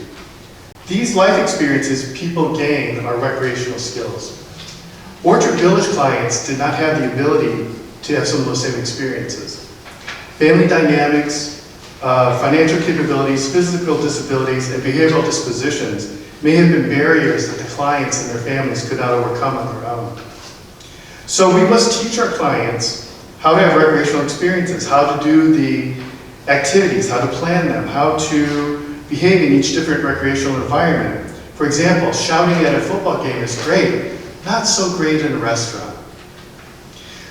These life experiences people gain are recreational skills. Orchard Village clients did not have the ability to have some of those same experiences. Family dynamics, financial capabilities, physical disabilities, and behavioral dispositions may have been barriers that the clients and their families could not overcome on their own. So we must teach our clients how to have recreational experiences, how to do the activities, how to plan them, how to behave in each different recreational environment. For example, shouting at a football game is great, not so great in a restaurant.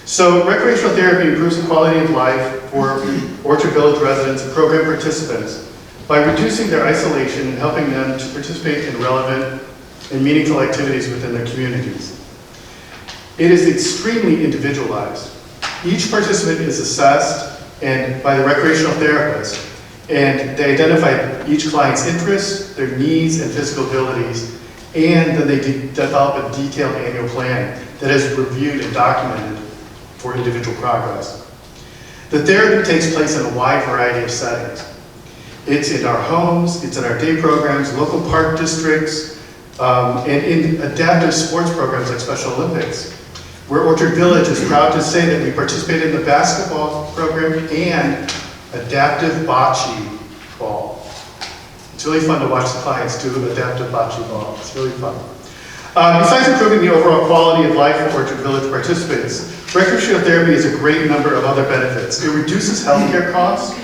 So recreational therapy improves the quality of life for Orchard Village residents and program participants by reducing their isolation and helping them to participate in relevant and meaningful activities within their communities. It is extremely individualized. Each participant is assessed by the recreational therapist, and they identify each client's interests, their needs, and physical abilities, and then they develop a detailed annual plan that is reviewed and documented for individual progress. The therapy takes place in a wide variety of settings. It's in our homes, it's in our day programs, local park districts, and in adaptive sports programs like Special Olympics, where Orchard Village is proud to say that we participate in the basketball program and adaptive bocce ball. It's really fun to watch the clients do adaptive bocce ball. It's really fun. Besides improving the overall quality of life for Orchard Village participants, recreational therapy has a great number of other benefits. It reduces healthcare costs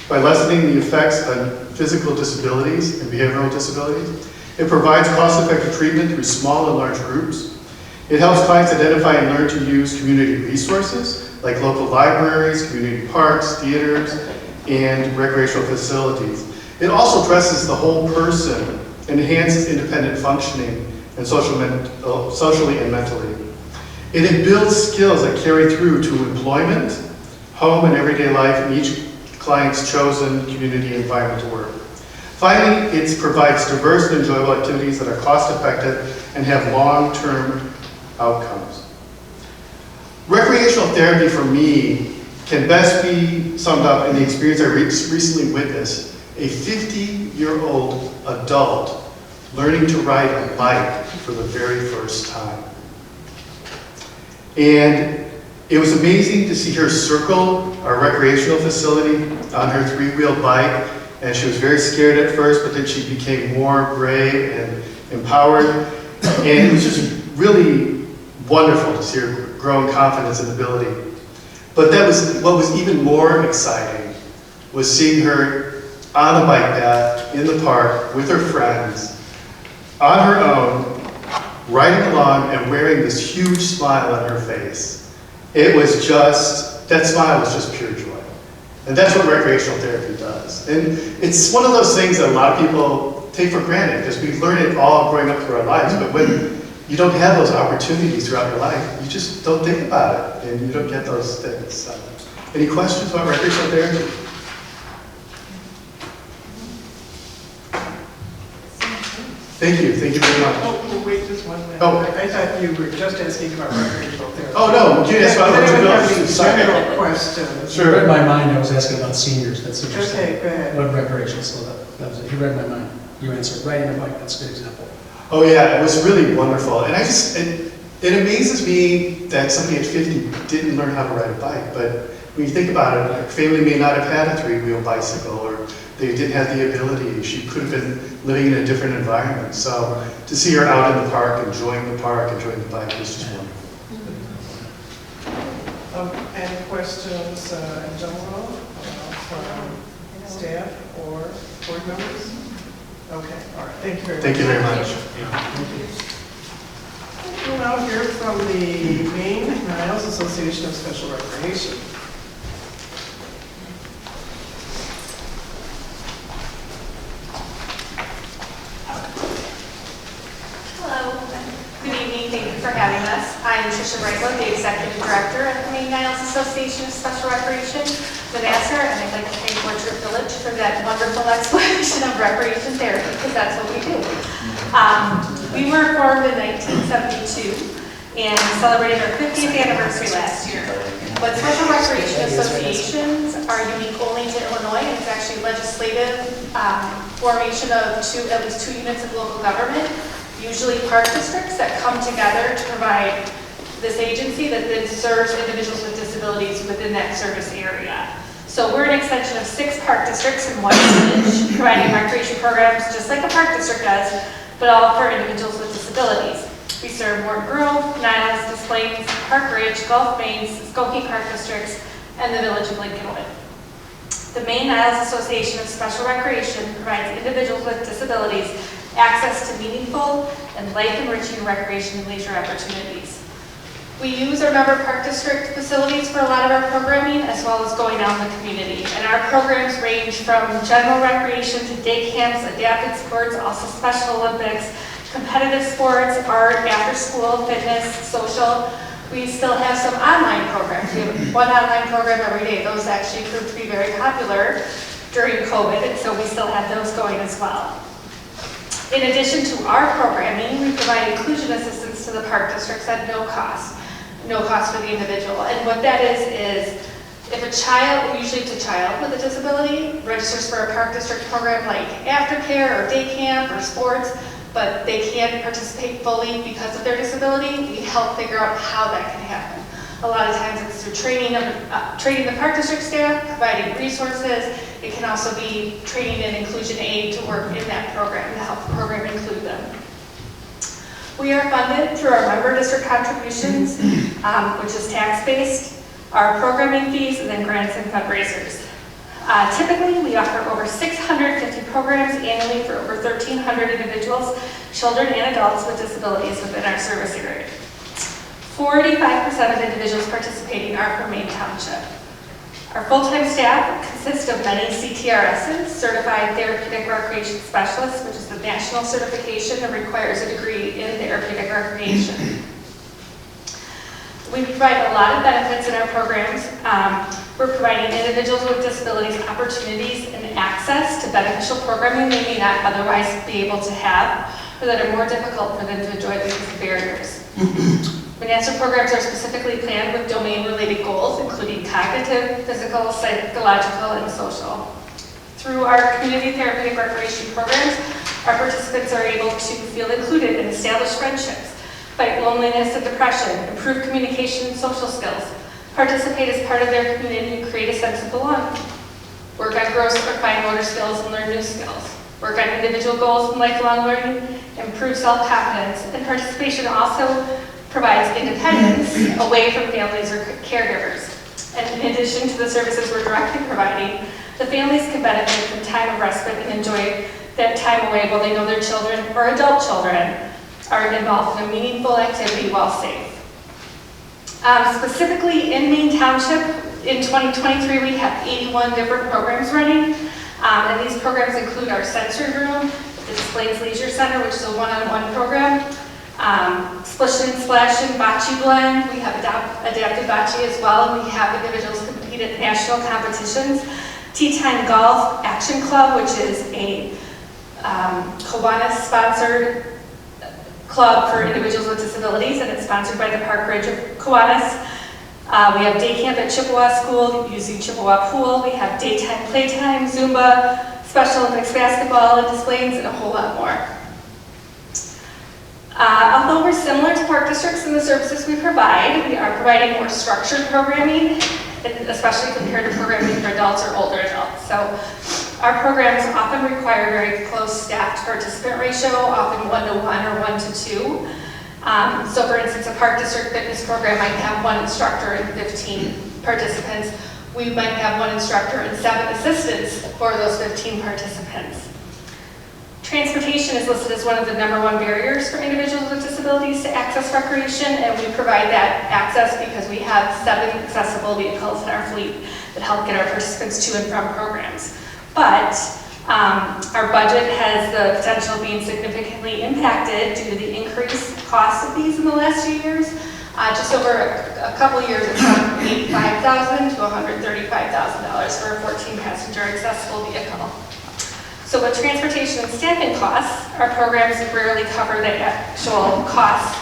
by lessening the effects on physical disabilities and behavioral disabilities. It provides cost-effective treatment through small and large groups. It helps clients identify and learn to use community resources like local libraries, community parks, theaters, and recreational facilities. It also addresses the whole person and enhances independent functioning and socially and mentally. And it builds skills that carry through to employment, home, and everyday life in each client's chosen community environment to work. Finally, it provides diverse and enjoyable activities that are cost-effective and have long-term outcomes. Recreational therapy for me can best be summed up in the experience I recently witnessed. A 50-year-old adult learning to ride a bike for the very first time. And it was amazing to see her circle our recreational facility on her three-wheel bike. And she was very scared at first, but then she became more brave and empowered. And it was just really wonderful to see her grow in confidence and ability. But what was even more exciting was seeing her on a bike path in the park with her friends, on her own, riding along and wearing this huge smile on her face. It was just, that smile was just pure joy. And that's what recreational therapy does. And it's one of those things that a lot of people take for granted because we learn it all growing up through our lives. But when you don't have those opportunities throughout your life, you just don't think about it and you don't get those things. So, any questions about recreational therapy? Thank you very much. Oh, wait, just one minute. Oh. I thought you were just asking about recreational therapy. Oh, no, you asked about Does anyone have what any general questions? You read my mind, I was asking about seniors, that's interesting. Okay, go ahead. What recreation, so that was it, you read my mind. You answered, riding a bike, that's a good example. Oh yeah, it was really wonderful. And it amazes me that somebody at 50 didn't learn how to ride a bike. But when you think about it, her family may not have had a three-wheel bicycle or they didn't have the ability. She could have been living in a different environment. So to see her out in the park, enjoying the bike was just wonderful. Any questions in general from staff or board members? Okay, all right. Thank you very much. Thank you very much. We'll now hear from the Maine Niles Association of Special Recreation. Hello, good evening, thank you for having us. I'm Tricia Brightwood, the Executive Director at the Maine Niles Association of Special Recreation, the NASR, and I'd like to thank Orchard Village for that wonderful explanation of recreation therapy, because that's what we do. We were formed in 1972 and celebrated our 50th anniversary last year. But special recreation associations are unique only to Illinois, and it's actually legislative formation of at least two units of local government, usually park districts that come together to provide this agency that then serves individuals with disabilities within that service area. So we're an extension of 6 park districts in one village, providing recreation programs just like a park district does, but all for individuals with disabilities. We serve Morton Grove, Niles, Des Plaines, Park Ridge, Gulf Maine, Skokie Park Districts, and the Village of Lincolnwood. The Maine Niles Association of Special Recreation provides individuals with disabilities access to meaningful and life-enriching recreation and leisure opportunities. We use our member park district facilities for a lot of our programming, as well as going out in the community. And our programs range from general recreation to day camps, adapted sports, also Special Olympics, competitive sports, art, after-school, fitness, social. We still have some online programs. We have one online program every day. Those actually proved to be very popular during COVID, and so we still have those going as well. In addition to our programming, we provide inclusion assistance to the park districts at no cost for the individual. And what that is if a child, usually it's a child with a disability, registers for a park district program like aftercare or day camp or sports, but they can't participate fully because of their disability, we help figure out how that can happen. A lot of times it's through training the park district staff, providing resources. It can also be training and inclusion aid to work in that program, to help the program include them. We are funded through our member district contributions, which is tax-based, our programming fees, and then grants and fundraisers. Typically, we offer over 650 programs annually for over 1,300 individuals, children, and adults with disabilities within our service area. 45% of individuals participating are from Maine Township. Our full-time staff consists of many CTRSs, Certified Therapeutic Recreation Specialists, which is the national certification that requires a degree in therapeutic recreation. We provide a lot of benefits in our programs. We're providing individuals with disabilities opportunities and access to beneficial programming they may not otherwise be able to have, or that are more difficult for them to enjoy because of barriers. Manassas programs are specifically planned with domain-related goals, including cognitive, physical, psychological, and social. Through our community therapeutic recreation programs, our participants are able to feel included and establish friendships, fight loneliness and depression, improve communication and social skills, participate as part of their community and create a sense of belonging, work on gross or fine motor skills and learn new skills, work on individual goals and lifelong learning, improve self-confidence, and participation also provides independence away from families or caregivers. And in addition to the services we're directly providing, the families can benefit from time of respite and enjoy that time away while they know their children or adult children are involved in a meaningful activity while safe. Specifically in Maine Township, in 2023 we have 81 different programs running, and these programs include our sensory room, the Displays Leisure Center, which is a one-on-one program, Splish and Splash and Bocce Blend. We have adapted bocce as well, and we have individuals compete at national competitions. Tea Time Golf Action Club, which is a Kiwanis-sponsored club for individuals with disabilities, and it's sponsored by the Park Ridge of Kiwanis. We have day camp at Chippewa School using Chippewa Pool. We have daytime playtime, Zumba, Special Olympics basketball, and displays, and a whole lot more. Although we're similar to park districts in the services we provide, we are providing more structured programming, especially compared to programming for adults or older adults. So our programs often require very close staff to participant ratio, often 1-to-1 or 1-to-2. So for instance, a park district fitness program might have 1 instructor and 15 participants. We might have 1 instructor and 7 assistants for those 15 participants. Transportation is listed as one of the #1 barriers for individuals with disabilities to access recreation, and we provide that access because we have 7 accessible vehicles in our fleet that help get our participants to and from programs. But our budget has the potential of being significantly impacted due to the increased cost of these in the last few years. Just over a couple years, it's gone from $85,000 to $135,000 for a 14-passenger accessible vehicle. So with transportation and staffing costs, our programs rarely cover the actual cost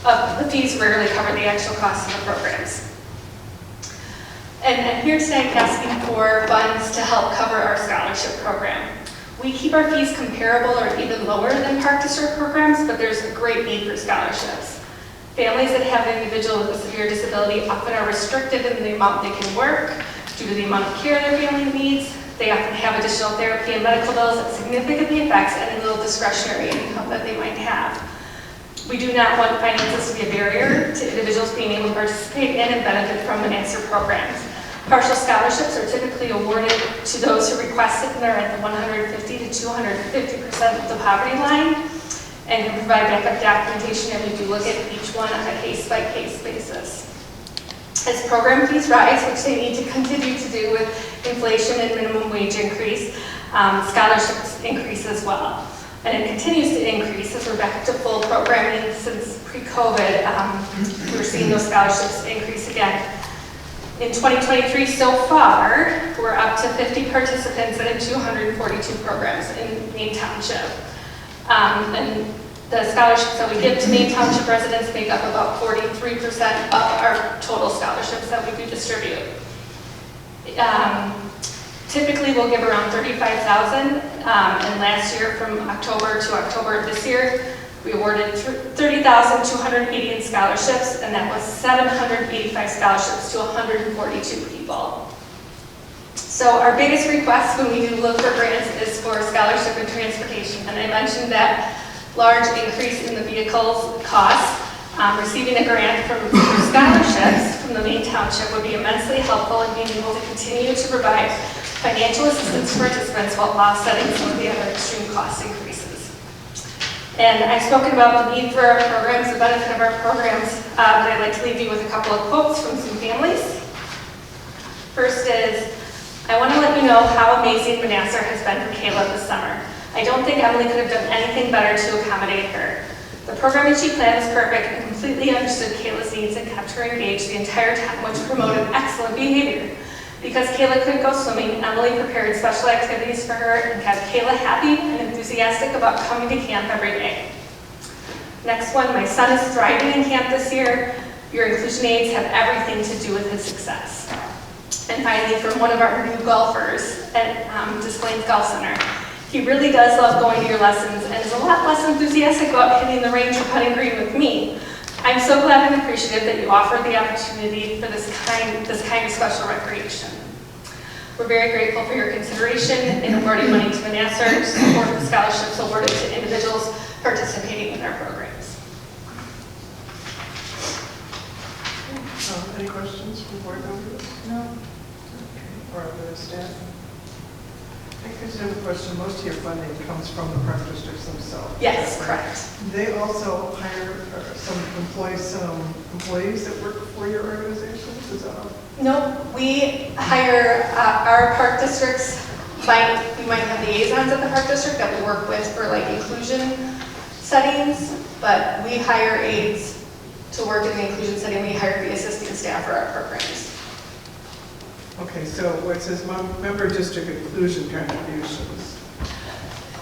of the fees, rarely cover the actual cost of the programs. And I'm here today asking for funds to help cover our scholarship program. We keep our fees comparable or even lower than park district programs, but there's a great need for scholarships. Families that have an individual with a severe disability often are restricted in the amount they can work due to the amount of care their family needs. They often have additional therapy and medical bills that significantly affects any little discretionary income that they might have. We do not want finances to be a barrier to individuals being able to participate in and benefit from Manassas programs. Partial scholarships are typically awarded to those who request it and are at the 150 to 250% of the poverty line, and can provide backup documentation, and we do look at each one on a case-by-case basis. As program fees rise, which they need to continue to do with inflation and minimum wage increase, scholarships increase as well. And it continues to increase as we're back to full programming since pre-COVID. We're seeing those scholarships increase again. In 2023 so far, we're up to 50 participants in 242 programs in Maine Township. And the scholarships that we give to Maine Township residents make up about 43% of our total scholarships that we do distribute. Typically, we'll give around $35,000, and last year, from October to October of this year, we awarded 30,280 in scholarships, and that was 785 scholarships to 142 people. So our biggest request when we do look for grants is for scholarship and transportation, and I mentioned that large increase in the vehicle's cost. Receiving a grant for scholarships from the Maine Township would be immensely helpful in being able to continue to provide financial assistance to participants while offsetting some of the other extreme cost increases. And I've spoken about the need for our programs, the benefit of our programs, but I'd like to leave you with a couple of quotes from some families. First is, I want to let you know how amazing Manassas has been for Kayla this summer. I don't think Emily could have done anything better to accommodate her. The programming she planned is perfect and completely understood Kayla's needs and kept her engaged the entire time, which promoted excellent behavior. Because Kayla couldn't go swimming, Emily prepared special activities for her and kept Kayla happy and enthusiastic about coming to camp every day. Next one, my son is thriving in camp this year. Your inclusion aids have everything to do with his success. And finally, from one of our new golfers at Des Plaines Golf Center, he really does love going to your lessons and is a lot less enthusiastic about hitting the range or putting green with me. I'm so glad and appreciative that you offered the opportunity for this kind of special recreation. We're very grateful for your consideration in awarding money to Manassar to support the scholarships awarded to individuals participating in our programs. Any questions from board members? No. Okay. Or other staff? I just have a question. Most of your funding comes from the park districts themselves. Yes, correct. They also hire some employees that work for your organizations? Is that all? No, we hire our park districts. We might have liaisons at the park district that we work with for like inclusion settings, but we hire aides to work in the inclusion setting. We hire the assisting staff for our programs. Okay, so where it says member district inclusion contributions.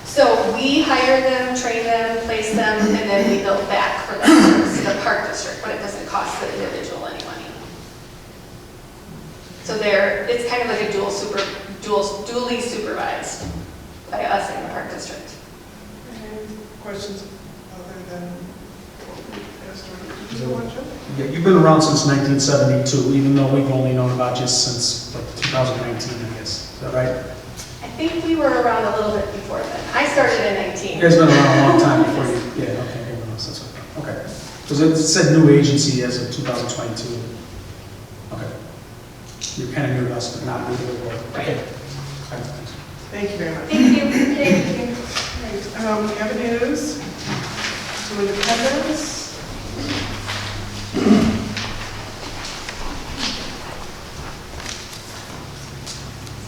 So we hire them, train them, place them, and then we bill back for them to the park district, but it doesn't cost the individual any money. So it's kind of like a dually supervised by us in the park district. Any questions other than what we asked already? Did you want to? Yeah, you've been around since 1972, even though we've only known about you since like 2019, I guess. Is that right? I think we were around a little bit before then. I started in 19. You guys been around a long time before you, yeah, okay, everyone else, that's okay. Okay. Because it said new agency as of 2022. Okay. You're kind of new to us, but not new to the world. Okay. Thank you very much. Thank you. Thank you. Right. Avenues to independence.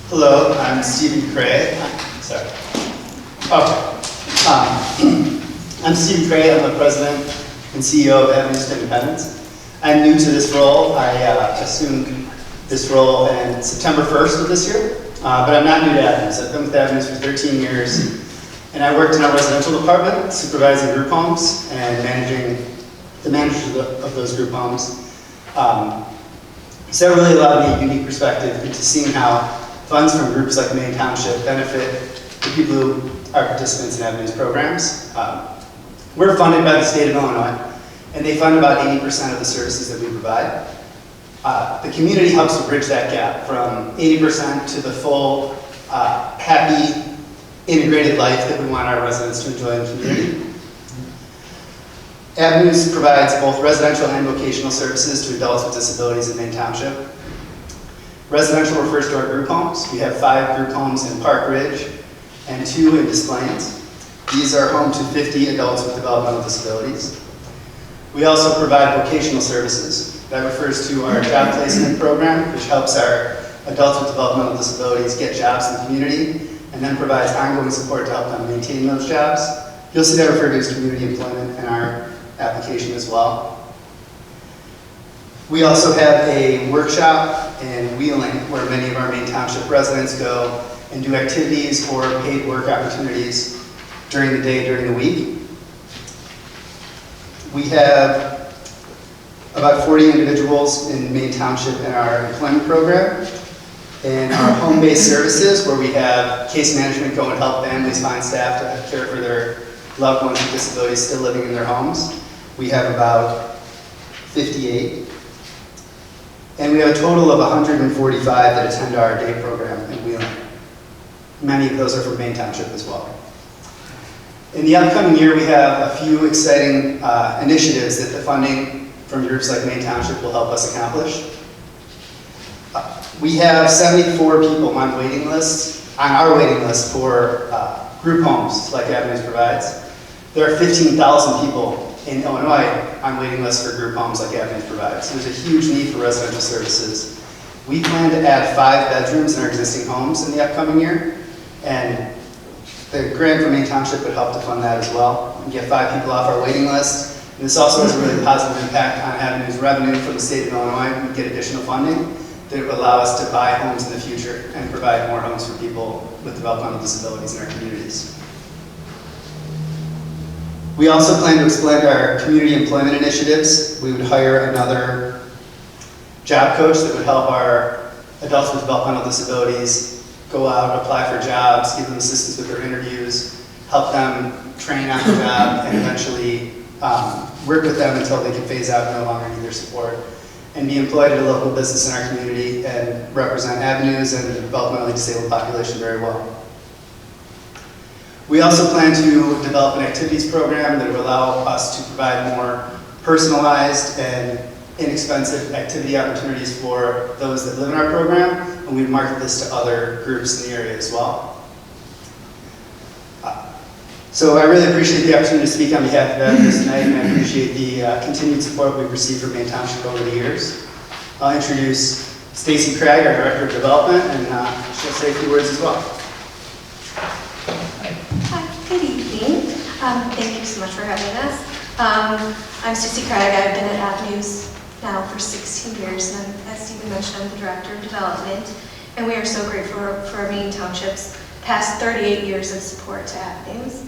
Hello, I'm Stephen Cray. Sorry. Okay. I'm Stephen Cray. I'm the president and CEO of Avenues to Independence. I'm new to this role. I assumed this role in September 1st of this year, but I'm not new to Avenues. I've been with Avenues for 13 years, and I worked in our residential department, supervising group homes and managing the managers of those group homes. So that really allowed me a unique perspective into seeing how funds from groups like Maine Township benefit the people who are participants in Avenues programs. We're funded by the state of Illinois, and they fund about 80% of the services that we provide. The community helps to bridge that gap from 80% to the full, happy, integrated life that we want our residents to enjoy in the community. Avenues provides both residential and vocational services to adults with disabilities in Maine Township. Residential refers to our group homes. We have 5 group homes in Park Ridge and 2 in Des Plaines. These are home to 50 adults with developmental disabilities. We also provide vocational services. That refers to our job placement program, which helps our adults with developmental disabilities get jobs in the community and then provides ongoing support to help them maintain those jobs. You'll see that referred to as community employment in our application as well. We also have a workshop in Wheeling where many of our Maine Township residents go and do activities or paid work opportunities during the day, during the week. We have about 40 individuals in Maine Township in our employment program. In our home-based services, where we have case management go and help families find staff to care for their loved ones with disabilities still living in their homes, we have about 58. And we have a total of 145 that attend our day program in Wheeling. Many of those are from Maine Township as well. In the upcoming year, we have a few exciting initiatives that the funding from groups like Maine Township will help us accomplish. We have 74 people on our waiting list for group homes like Avenues provides. There are 15,000 people in Illinois on waiting lists for group homes like Avenues provides. There's a huge need for residential services. We plan to add 5 bedrooms in our existing homes in the upcoming year, and the grant from Maine Township would help to fund that as well. We get 5 people off our waiting list, And this also has a really positive impact on Avenue's revenue from the state of Illinois. We get additional funding that would allow us to buy homes in the future and provide more homes for people with developmental disabilities in our communities. We also plan to expand our community employment initiatives. We would hire another job coach that would help our adults with developmental disabilities go out, apply for jobs, give them assistance with their interviews, help them train on the job, and eventually work with them until they can phase out and no longer need their support, and be employed at a local business in our community and represent Avenues and the developmentally disabled population very well. We also plan to develop an activities program that will allow us to provide more personalized and inexpensive activity opportunities for those that live in our program, and we market this to other groups in the area as well. So I really appreciate the opportunity to speak on behalf of Avenues tonight, and I appreciate the continued support we've received from Maine Township over the years. I'll introduce Stacy Craig, our Director of Development, and she'll say a few words as well. Hi, good evening. Thank you so much for having us. I'm Stacy Craig. I've been at Avenues now for 16 years, and as Stephen mentioned, I'm the Director of Development, and we are so grateful for Maine Township's past 38 years of support to Avenues.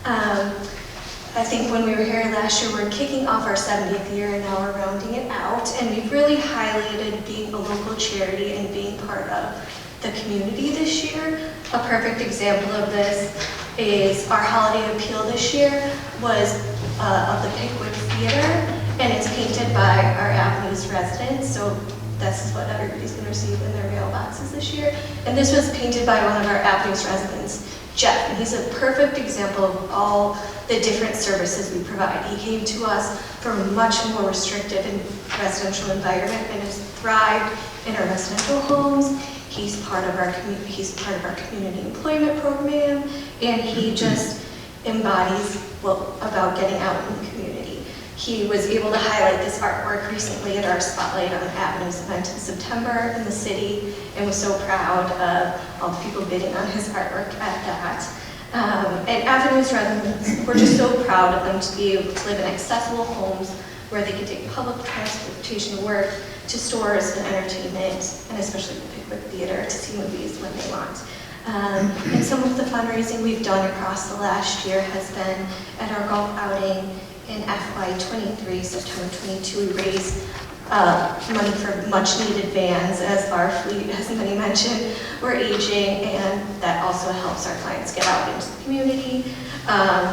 I think when we were here last year, we're kicking off our 70th year, and now we're rounding it out, and we've really highlighted being a local charity and being part of the community this year. A perfect example of this is our holiday appeal this year was of the Pickwick Theater, and it's painted by our Avenues residents, so this is what everybody's going to receive in their mailboxes this year. And this was painted by one of our Avenues residents, Jeff, and he's a perfect example of all the different services we provide. He came to us from a much more restrictive and residential environment and has thrived in our residential homes. He's part of our community employment program, and he just embodies about getting out in the community. He was able to highlight this artwork recently at our Spotlight on Avenues event in September in the city, and was so proud of all the people bidding on his artwork at that. And Avenues residents, we're just so proud of them to be able to live in accessible homes where they can take public transportation to work, to stores and entertainment, and especially the Pickwick Theater to see movies when they want. And some of the fundraising we've done across the last year has been at our golf outing in FY23, September 22, we raised money for much needed vans as our fleet, as many mentioned, we're aging, and that also helps our clients get out into the community.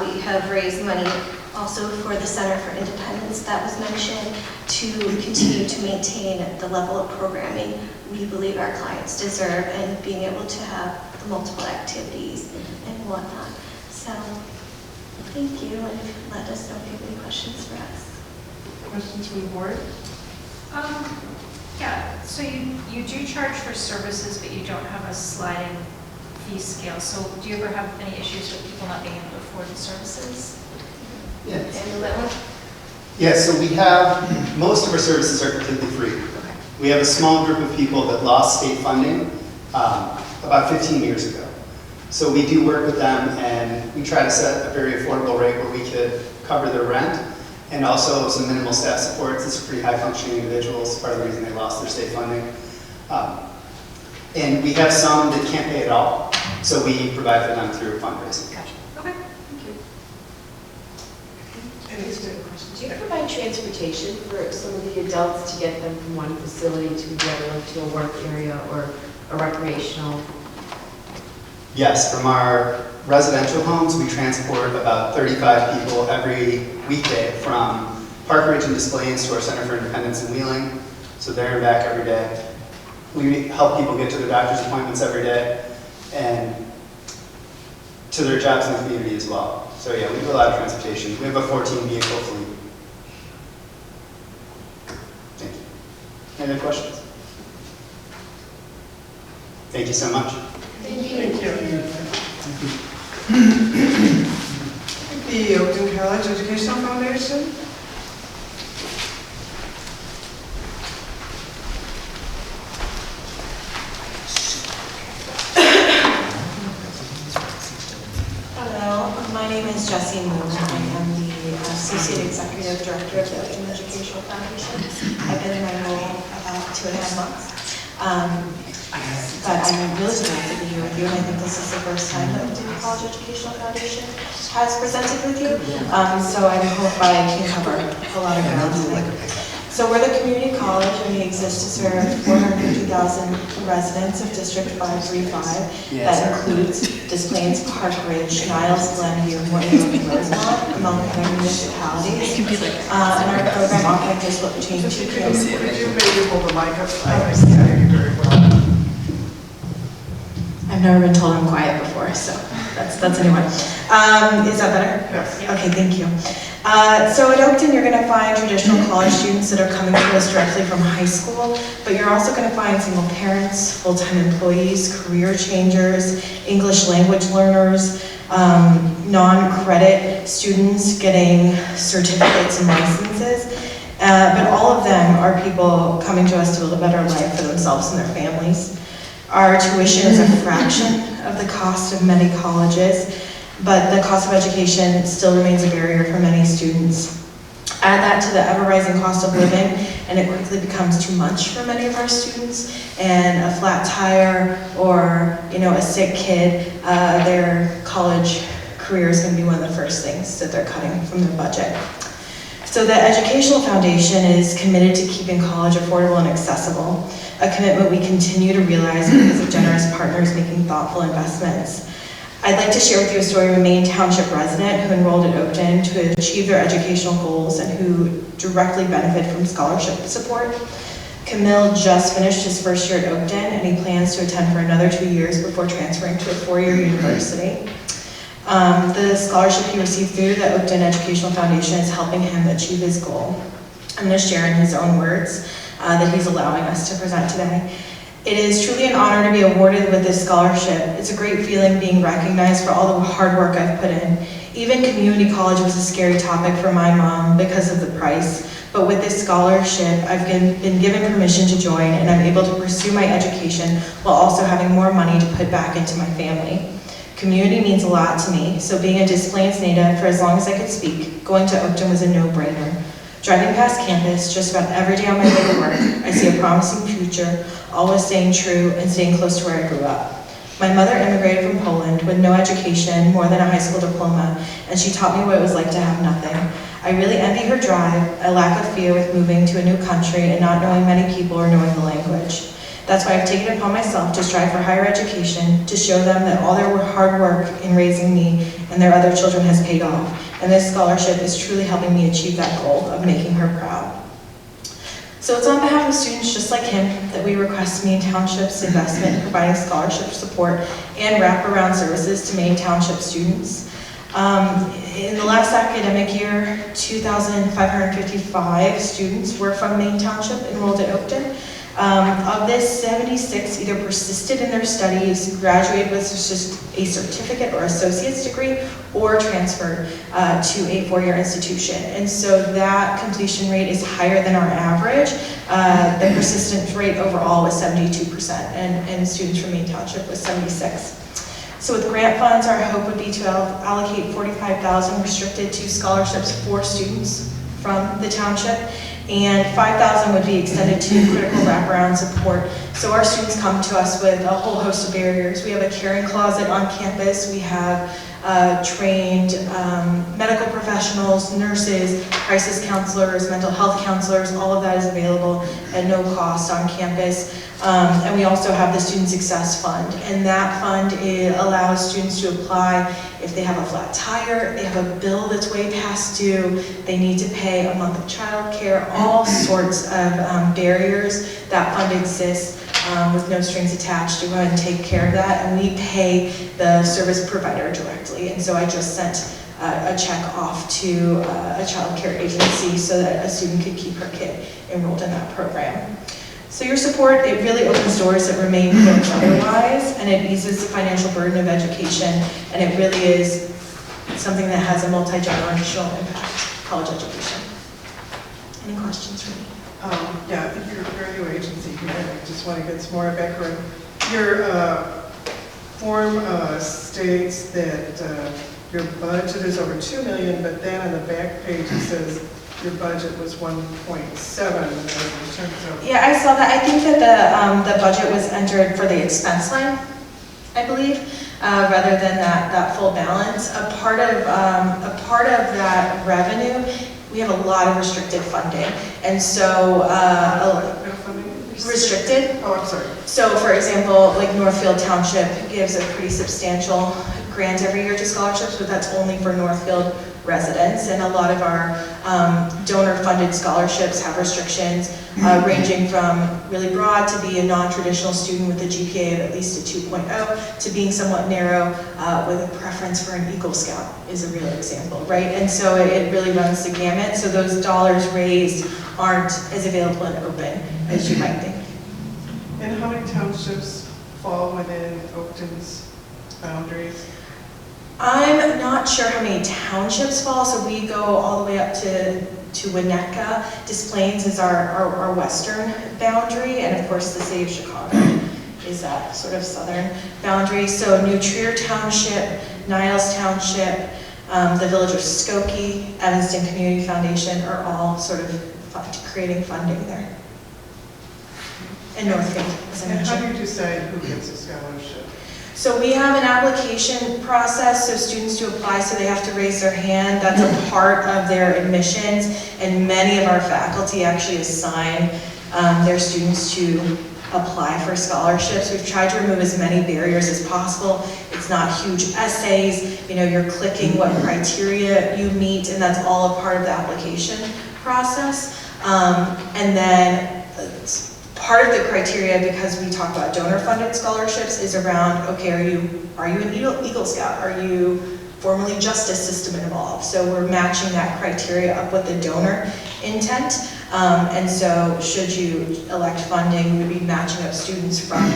We have raised money also for the Center for Independence that was mentioned to continue to maintain the level of programming we believe our clients deserve and being able to have the multiple activities and whatnot. So thank you, and let us know if you have any questions for us. Questions from the board? Yeah, so you do charge for services, but you don't have a sliding fee scale. So do you ever have any issues with people not being able to afford the services? Yes. Handle that one? Yes, so we have, most of our services are completely free. We have a small group of people that lost state funding about 15 years ago. So we do work with them, and we try to set a very affordable rate where we could cover their rent, and also some minimal staff supports. These are pretty high functioning individuals, part of the reason they lost their state funding. And we have some that can't pay at all, so we provide for them through fundraising. Gotcha. Okay, thank you. Any student questions? Do you provide transportation for some of the adults to get them from one facility to the other, like to a work area or a recreational? Yes, from our residential homes, we transport about 35 people every weekday from Park Ridge and Displays to our Center for Independence in Wheeling. So there and back every day. We help people get to their doctor's appointments every day and to their jobs in the community as well. So yeah, we do a lot of transportation. We have a 14 vehicle fleet. Thank you. Any other questions? Thank you so much. Thank you. The Oakton College Educational Foundation. Hello, my name is Jessie Moon. I am the Associate Executive Director of the Open Educational Foundation. I've been in my role about 2.5 months. But I'm really thrilled to be here with you, and I think this is the first time that the College Educational Foundation has presented with you. So I hope I can cover a lot of ground tonight. So we're the community college, and we exist to serve 450,000 residents of District 535. That includes Des Plaines, Park Ridge, Niles, Glenview, Morton, and Rosemont, among other municipalities. And our program offering is split between 2 campuses. Could you maybe hold the mic up? I can't hear you very well. I've never been told I'm quiet before, so that's a new one. Is that better? Yes. Okay, thank you. So at Oakton, you're going to find traditional college students that are coming to us directly from high school, but you're also going to find single parents, full-time employees, career changers, English language learners, non-credit students getting certificates and licenses. But all of them are people coming to us to build a better life for themselves and their families. Our tuition is a fraction of the cost of many colleges, but the cost of education still remains a barrier for many students. Add that to the ever-rising cost of living, and it quickly becomes too much for many of our students. And a flat tire or, a sick kid, their college career is going to be one of the first things that they're cutting from their budget. So the Educational Foundation is committed to keeping college affordable and accessible, a commitment we continue to realize because of generous partners making thoughtful investments. I'd like to share with you a story of a Maine Township resident who enrolled at Oakton to achieve their educational goals and who directly benefited from scholarship support. Camille just finished his first year at Oakton, and he plans to attend for another 2 years before transferring to a 4-year university. The scholarship he received through the Oakton Educational Foundation is helping him achieve his goal. I'm going to share in his own words that he's allowing us to present today. It is truly an honor to be awarded with this scholarship. It's a great feeling being recognized for all the hard work I've put in. Even community college was a scary topic for my mom because of the price. But with this scholarship, I've been given permission to join, and I'm able to pursue my education while also having more money to put back into my family. Community means a lot to me, so being a Des Plaines native for as long as I could speak, going to Oakton was a no-brainer. Driving past campus just about every day on my way to work, I see a promising future, always staying true and staying close to where I grew up. My mother immigrated from Poland with no education, more than a high school diploma, and she taught me what it was like to have nothing. I really envy her drive, a lack of fear with moving to a new country and not knowing many people or knowing the language. That's why I've taken it upon myself to strive for higher education, to show them that all their hard work in raising me and their other children has paid off. And this scholarship is truly helping me achieve that goal of making her proud. So it's on behalf of students just like him that we request Maine Township's investment in providing scholarship support and wraparound services to Maine Township students. In the last academic year, 2,555 students were from Maine Township enrolled at Oakton. Of this, 76 either persisted in their studies, graduated with a certificate or associate's degree, or transferred to a 4-year institution. And so that completion rate is higher than our average. The persistence rate overall was 72%, and students from Maine Township was 76%. So with grant funds, our hope would be to allocate $45,000 restricted to scholarships for students from the township, and $5,000 would be extended to critical wraparound support. So our students come to us with a whole host of barriers. We have a caring closet on campus. We have trained medical professionals, nurses, crisis counselors, mental health counselors. All of that is available at no cost on campus. And we also have the Student Success Fund, and that fund allows students to apply if they have a flat tire, they have a bill that's way past due, they need to pay a month of child care, all sorts of barriers. That fund exists with no strings attached to go and take care of that, and we pay the service provider directly. And so I just sent a check off to a child care agency so that a student could keep her kid enrolled in that program. So your support, it really opens doors that remain closed otherwise, and it eases the financial burden of education, and it really is something that has a multi-generational impact, college education. Any questions for me? Yeah, I think you're a new agency here, and I just want to get some more background. Your form states that your budget is over 2 million, but then on the back page it says your budget was 1.7 in terms of. Yeah, I saw that. I think that the budget was entered for the expense line, I believe, rather than that full balance. A part of that revenue, we have a lot of restricted funding, and so restricted. Oh, I'm sorry. So, for example, like Northfield Township gives a pretty substantial grant every year to scholarships, but that's only for Northfield residents, and a lot of our donor-funded scholarships have restrictions ranging from really broad to be a non-traditional student with a GPA of at least a 2.0 to being somewhat narrow with a preference for an Eagle Scout is a real example, right? And so it really runs the gamut, so those dollars raised aren't as available and open as you might think. And how many townships fall within Oakton's boundaries? I'm not sure how many townships fall, so we go all the way up to Winnetka. Des Plaines is our western boundary, and of course the city of Chicago is that sort of southern boundary. So New Trier Township, Niles Township, the village of Skokie, Evanston Community Foundation are all sort of creating funding there. And Northfield, as I mentioned. And how do you decide who gets a scholarship? So we have an application process, so students to apply, so they have to raise their hand. That's a part of their admissions, and many of our faculty actually assign their students to apply for scholarships. We've tried to remove as many barriers as possible. It's not huge essays, you're clicking what criteria you meet, and that's all a part of the application process. And then part of the criteria, because we talk about donor-funded scholarships, is around, okay, are you an Eagle Scout? Are you formally justice system involved? So we're matching that criteria up with the donor intent. And so should you elect funding, we would be matching up students from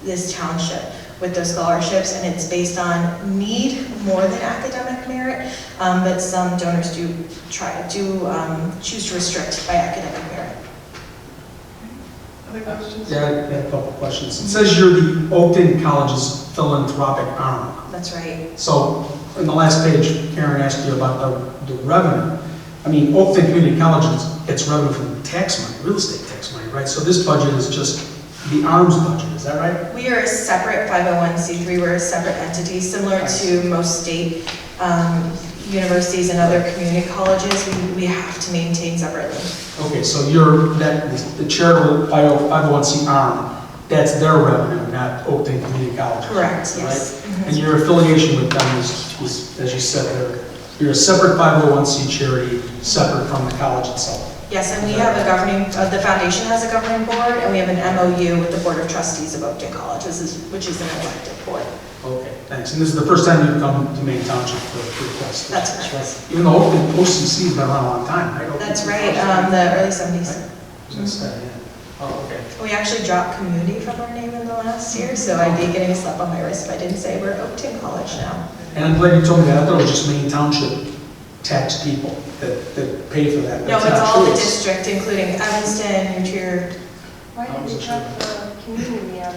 this township with those scholarships, and it's based on need more than academic merit, but some donors do choose to restrict by academic merit. Other questions? Yeah, I have a couple of questions. It says you're the Oakton College's philanthropic arm. That's right. So, in the last page, Karen asked you about the revenue. I mean, Oakton Community College gets revenue from tax money, real estate tax money, right? So this budget is just the arms budget, is that right? We are a separate 501c3, we're a separate entity, similar to most state universities and other community colleges. We have to maintain separately. Okay, so the charitable 501c arm, that's their revenue, not Oakton Community College. Correct, right? yes. Mm-hmm. And your affiliation with them is, as you said, you're a separate 501c charity, separate from the college itself. Yes, and we have a the foundation has a governing board, and we have an MOU with the Board of Trustees of Oakton College, which is an elected board. Okay, thanks. And this is the first time you've come to Maine Township for a request. That's correct. Right. Even though OCC has been around a long time, right? That's right, the early 70s. Yeah. Oh, okay. We actually dropped community from our name in the last year, so I'd be getting a slap on my wrist if I didn't say we're Oakton College now. And I'm glad you told me that. I thought it was just Maine Township tax people that pay for that. No, it's not all true. the district, including Evanston, New Trier. Why did you drop the community out?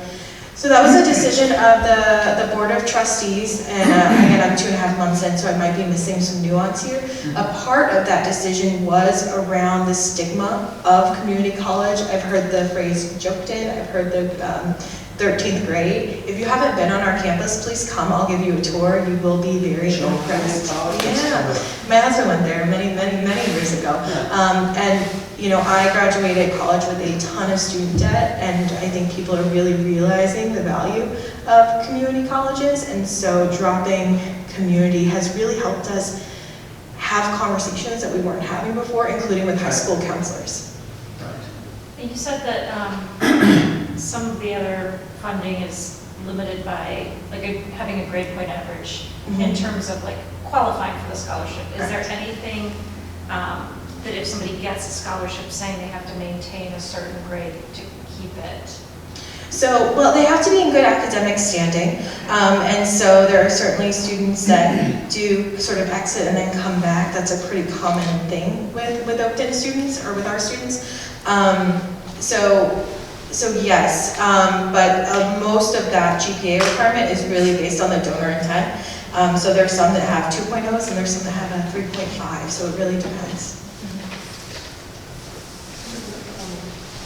So that was a decision of the Board of Trustees, and again, I'm 2.5 months in, so I might be missing some nuance here. A part of that decision was around the stigma of community college. I've heard the phrase joked in, I've heard the 13th grade. If you haven't been on our campus, please come, I'll give you a tour. You will be very impressed. Yeah, my husband went there many years ago. And I graduated college with a ton of student debt, and I think people are really realizing the value of community colleges, and so dropping community has really helped us have conversations that we weren't having before, including with high school counselors. And you said that some of the other funding is limited by having a grade point average in terms of qualifying for the scholarship. Is there anything that if somebody gets a scholarship saying they have to maintain a certain grade to keep it? So, well, they have to be in good academic standing, and so there are certainly students that do sort of exit and then come back. That's a pretty common thing with Oakton students, or with our students. So yes, but most of that GPA requirement is really based on the donor intent. So there's some that have 2.0s and there's some that have a 3.5, so it really depends.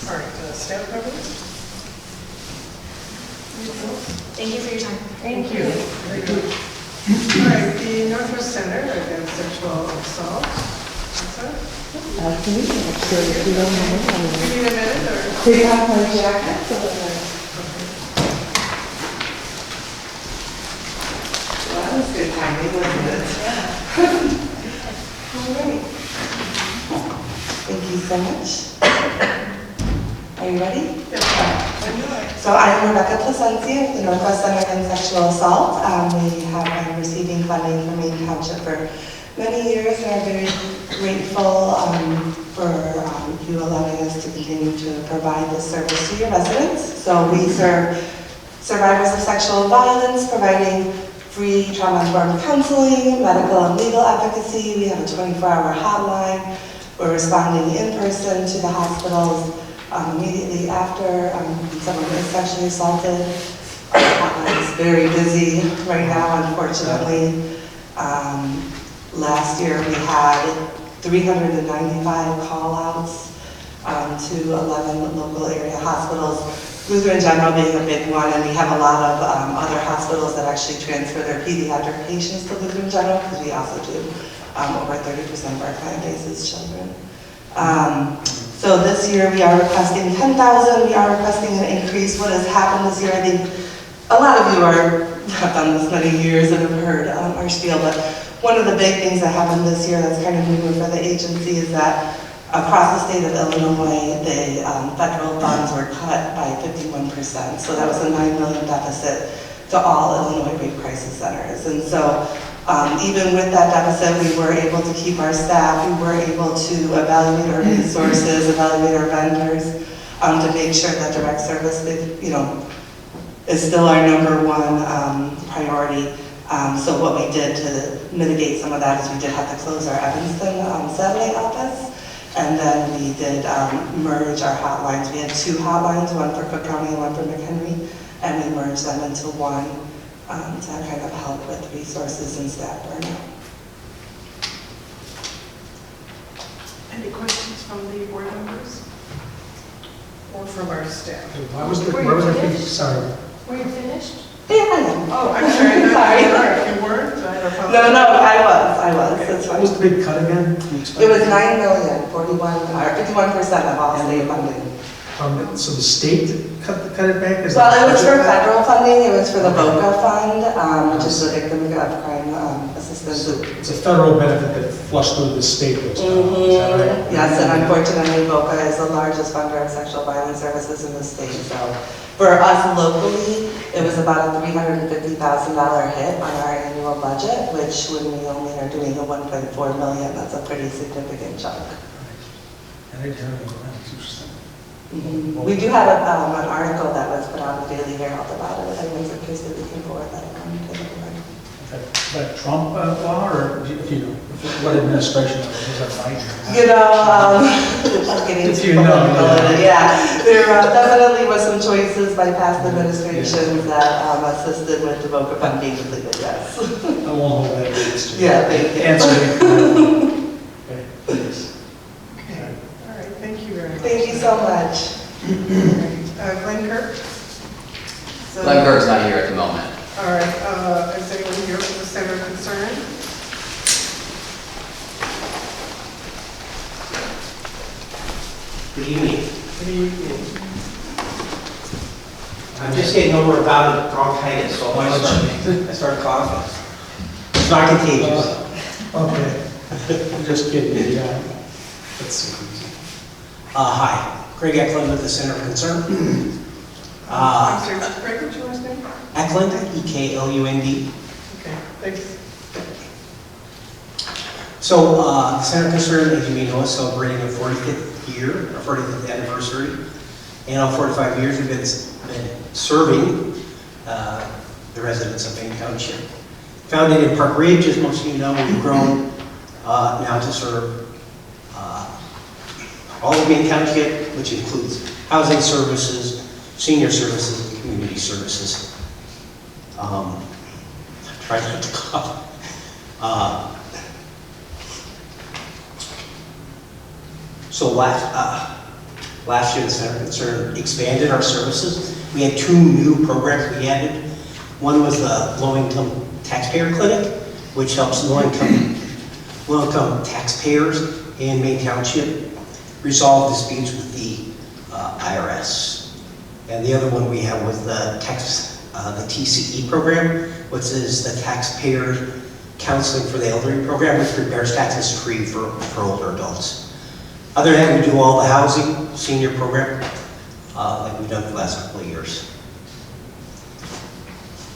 All right, staff members? Thank you for your time. Thank you. Very good. All right, the Northwest Center Against Sexual Assault. What's that? Can you actually, if you don't mind, You need a minute or? take off my jacket so that Well, that was good timing, wasn't it? All right. Thank you so much. Are you ready? Yes. So I'm Rebecca Placencia of the Northwest Center Against Sexual Assault. We have been receiving funding from Maine Township for many years and are very grateful for you allowing us to continue to provide this service to your residents. So we serve survivors of sexual violence, providing free trauma-informed counseling, medical and legal advocacy. We have a 24-hour hotline. We're responding in person to the hospitals immediately after someone is sexually assaulted. Our hotline is very busy right now, unfortunately. Last year we had 395 call-outs to 11 local area hospitals, Lutheran General being a big one, and we have a lot of other hospitals that actually transfer their pediatric patients to Lutheran General, because we also do over 30% of our client base is children. So this year we are requesting 10,000. We are requesting an increase. What has happened this year, I think a lot of you have done this many years and have heard our spiel, but one of the big things that happened this year that's kind of new for the agency is that across the state of Illinois, the federal funds were cut by 51%. So that was a $9 million deficit to all Illinois rape crisis centers. And so even with that deficit, we were able to keep our staff, we were able to evaluate our resources, evaluate our vendors, to make sure that direct service, is still our #1 priority. So what we did to mitigate some of that is we did have to close our Evanston satellite office, and then we did merge our hotlines. We had 2 hotlines, one for Cook County and one for McHenry, and we merged them into one to kind of help with resources and staff burnout. Any questions from the board members? Or from our staff? Where was the big, sorry. Were you finished? Yeah, I am. Oh, I'm sorry. Sorry. You weren't? I apologize. No, I was. That's What fine. was the big cut again? It was 9 million, 51% of all state funding. So the state cut it back? Is Well, that it was for budget? federal funding. It was for the VOCA fund, which is the Victim of Crime Assistance. So it's a federal benefit that flushed through the state. Is that right? Yes, and unfortunately, VOCA is the largest funder of sexual violence services in the state. So for us locally, it was about a $350,000 hit on our annual budget, which when we only are doing a $1.4 million, that's a pretty significant chunk. I didn't hear anything. That's interesting. We do have an article that was put out in the Daily Herald about it. I was interested we can forward that on to everybody. Is that Trump law, or what administration was that Biden? I'm getting too political in it. Yeah, there definitely was some choices by past administrations that assisted with the VOCA funding completely, yes. I won't hold that against you. Yeah, thank you. Answer it. Okay, please. Okay. All right, thank you very much. Thank you so much. Glenn Kirk? Glenn Kirk's not here at the moment. All right, is anyone here from the Center of Concern? Good evening. Good evening. I'm just getting over a bout of bronchitis, so I start coughing. It's not contagious. Okay. I'm just kidding. Yeah. Let's see. Hi, Craig Eklund with the Center of Concern. I'm sorry, Greg, what's your last name? Eklund, E-K-L-U-N-D. Okay, thanks. So, the Center of Concern, as you may know, is celebrating a 45th year, our 45th anniversary. And on 45 years, we've been serving the residents of Maine Township. Founded in Park Ridge, as most of you know, we've grown now to serve all of Maine Township, which includes housing services, senior services, and community services. I'm try to put the cough. So last year, the Center of Concern expanded our services. We had 2 new programs we added. One was the low-income taxpayer clinic, which helps low-income taxpayers in Maine Township resolve disputes with the IRS. And the other one we have was the TCE program, which is the Taxpayer Counseling for the Elderly program, which prepares taxes free for older adults. Other than that, we do all the housing, senior program, like we've done for the last couple of years.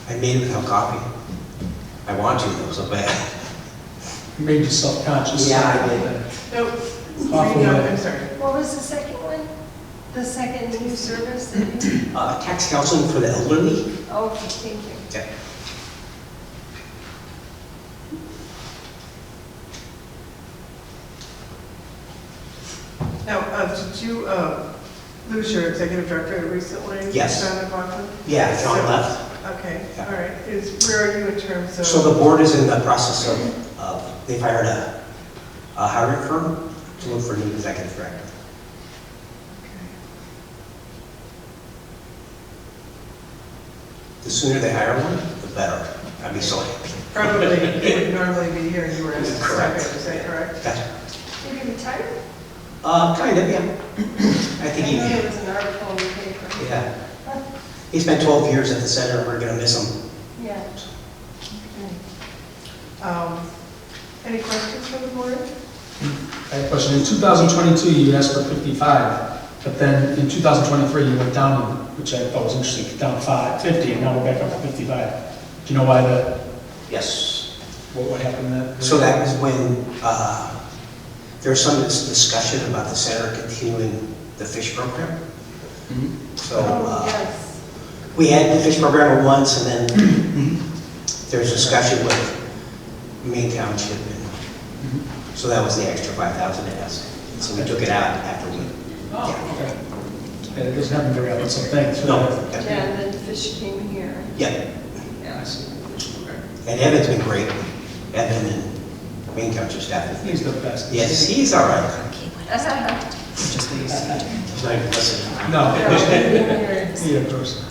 I made it without coffee. I want to, though, so bad. You made you self-conscious. Yeah, I did. No, Awful way. I'm sorry. What was the second one? The second new service that you? Tax counseling for the elderly. Okay, thank you. Yeah. Now, did you lose your executive director recently? Yes. John McLaughlin? Yeah, John So- left. Okay, Yeah. all right. Where are you in terms of? So the board is in the process of they've hired a hiring firm to look for a new executive director. The sooner they hire one, the better. I'd be so happy. Probably, you would normally be here, you were as a Correct. second, is that correct? Gotcha. Did he retire? Kind of, yeah. I think I know there he, was an article in the paper. yeah. He spent 12 years at the center. We're going to miss him. Yeah. Any questions from the board? I have a question. In 2022, you asked for 55, but then in 2023, you went down, which I thought was interesting, down 50, and now we're back up to 55. Do you know why that? Yes. What happened then? So that was when there was some discussion about the center continuing the fish program. So Yes. we had the fish program once, and then there's discussion with Maine Township, and so that was the extra 5,000 it has. So we took it out after we. Oh, okay. Yeah, it doesn't happen very often, so thanks for No. that. Yeah, and then fish came here. Yeah, Yeah, I see. Okay. and Evan's been great. Evan and Maine Township staff. He's the best. Yes, he's all right. That's not He's not even listening. No. Yeah, of course.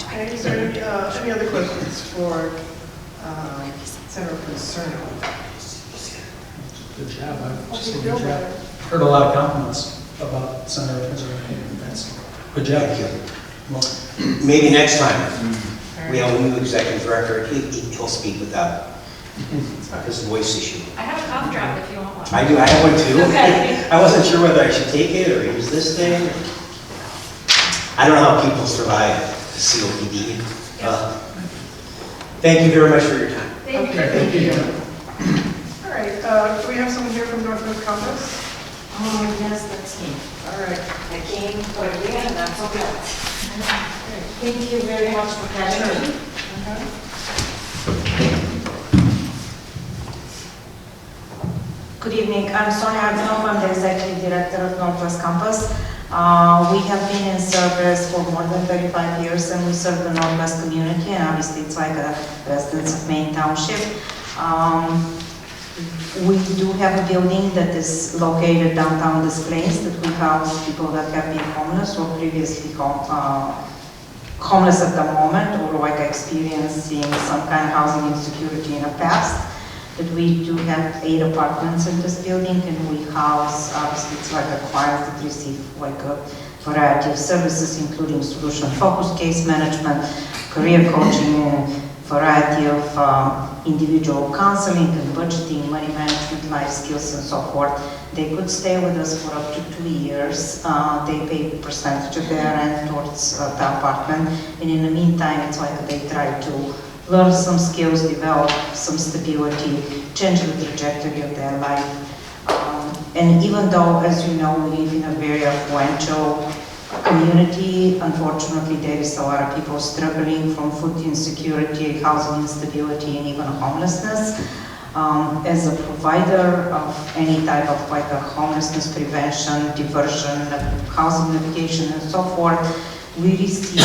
Okay, is there any other questions for Center of Concern? Good job. I've just did a good job. Heard a lot of compliments about Center of Concern. That's good job. Thank you. Maybe next time we have a new executive director, he'll speak without his voice issue. I have a cough drop if you want one. I do, I have one too. Okay. I wasn't sure whether I should take it or use this thing. I don't know how people survive COPD. Thank you very much for your time. Thank you. Okay, thank you. All right, do we have someone here from Northwest Compass? Oh, yes, that's me. All right. I came for a year and I forgot. Thank you very much for having me. Good evening, I'm Sonia Ardenov, I'm the Executive Director of Northwest Campus. We have been in service for more than 35 years and we serve the Northwest community, and obviously it's like a residents of Maine Township. We do have a building that is located downtown Des Plaines that we house people that have been homeless or previously homeless at the moment, or like experiencing some kind of housing insecurity in the past. That we do have 8 apartments in this building, and we house, obviously it's like a clients that receive like a variety of services, including solution-focused case management, career coaching, variety of individual counseling and budgeting, money management, life skills, and so forth. They could stay with us for up to 2 years. They pay a percentage of their rent towards the apartment, and in the meantime, it's like they try to learn some skills, develop some stability, change the trajectory of their life. And even though, as you know, we live in a very affluential community, unfortunately there is a lot of people struggling from food insecurity, housing instability, and even homelessness. As a provider of any type of like a homelessness prevention, diversion, housing education, and so forth, we receive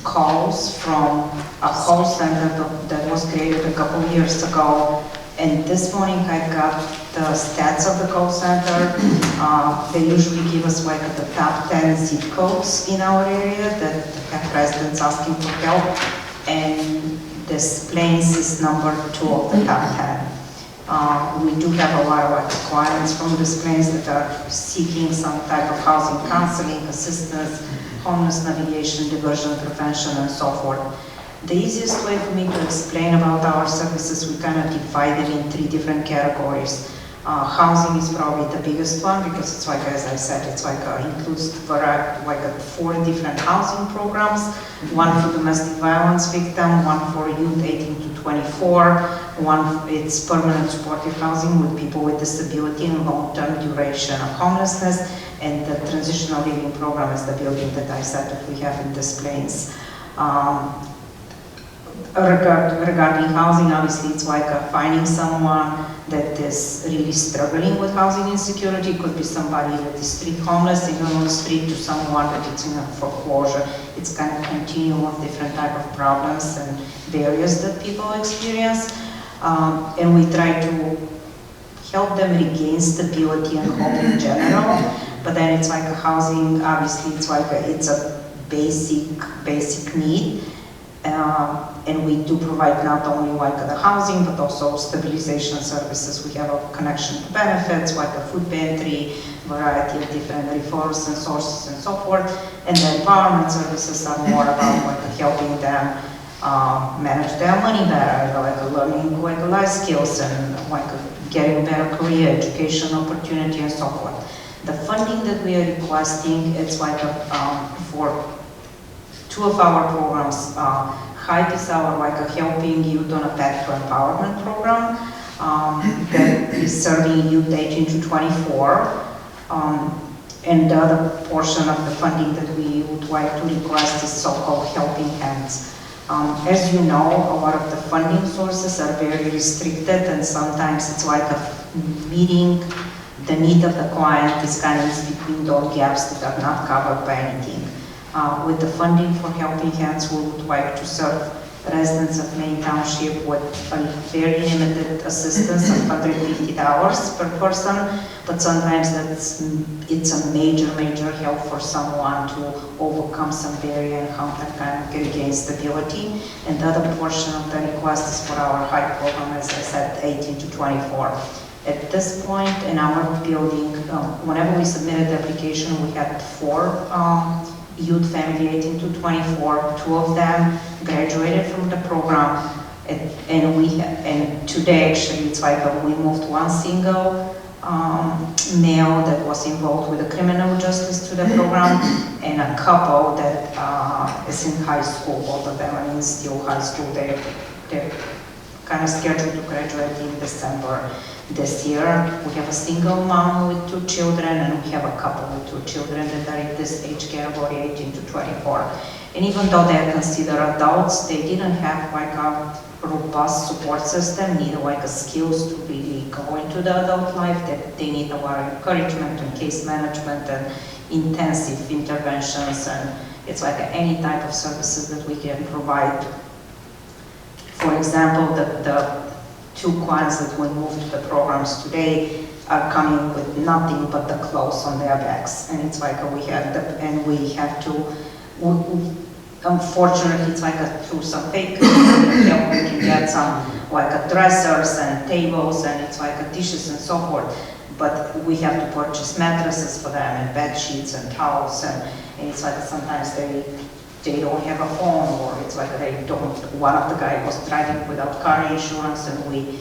calls from a call center that was created a couple years ago. And this morning I got the stats of the call center. They usually give us like the top 10 zip codes in our area that have residents asking for help. And this Plains is number 2 of the top 10. We do have a lot of clients from this Plains that are seeking some type of housing counseling, assistance, homeless navigation, diversion prevention, and so forth. The easiest way for me to explain about our services, we kind of divide it in 3 different categories. Housing is probably the biggest one because it's like, as I said, it's like includes like 4 different housing programs, one for domestic violence victim, one for youth 18 to 24, one it's permanent supportive housing with people with disability and long-term duration of homelessness, and the transitional living program is the building that I said that we have in this Plains. Regarding housing, obviously it's like finding someone that is really struggling with housing insecurity. It could be somebody that is street homeless, even on the street, to someone that is in a foreclosure. It's kind of continuum of different type of problems and barriers that people experience. And we try to help them regain stability and hope in general. But then it's like a housing, obviously it's like it's a basic need. And we do provide not only like the housing, but also stabilization services. We have a connection to benefits, like a food pantry, variety of different referrals and sources and so forth. And the empowerment services are more about like helping them manage their money better, like learning like life skills and like getting better career, education opportunity and so forth. The funding that we are requesting, it's like for 2 of our programs. HYPE is our like helping youth on a path to empowerment program that is serving youth 18 to 24. And the other portion of the funding that we would like to request is so-called helping hands. As you know, a lot of the funding sources are very restricted, and sometimes it's like meeting the need of the client is kind of between those gaps that are not covered by anything. With the funding for Helping Hands, we would like to serve residents of Maine Township with a very limited assistance of $150 per person, but sometimes it's a major help for someone to overcome some barrier and how that kind of regain stability. And the other portion of the request is for our HYPE program, as I said, 18 to 24. At this point in our building, whenever we submitted the application, we had 4 youth family 18 to 24. 2 of them graduated from the program, and today actually it's like we moved 1 single male that was involved with the criminal justice to the program, and a couple that is in high school. Both of them are in still high school. They're kind of scheduled to graduate in December this year. We have a single mom with 2 children, and we have a couple with 2 children that are in this age category, 18 to 24. And even though they are considered adults, they didn't have like a robust support system, neither like a skills to really go into the adult life. That they need a lot of encouragement and case management and intensive interventions, and it's like any type of services that we can provide. For example, the 2 clients that we moved to the programs today are coming with nothing but the clothes on their backs, and it's like we have to. Unfortunately, it's like through some fake help we can get some like dressers and tables, and it's like dishes and so forth. But we have to purchase mattresses for them and bed sheets and towels, and it's like sometimes they don't have a home, or it's like they don't. One of the guys was driving without car insurance, and we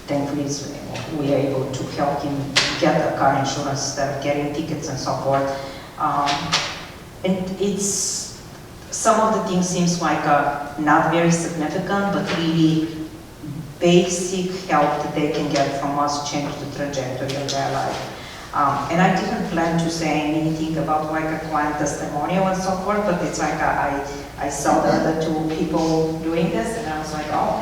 thankfully we are able to help him get a car insurance instead of getting tickets and so forth. And it's some of the things seems like not very significant, but really basic help that they can get from us change the trajectory of their life. And I didn't plan to say anything about like a client testimonial and so forth, but it's like I saw the other 2 people doing this, and I was like, oh,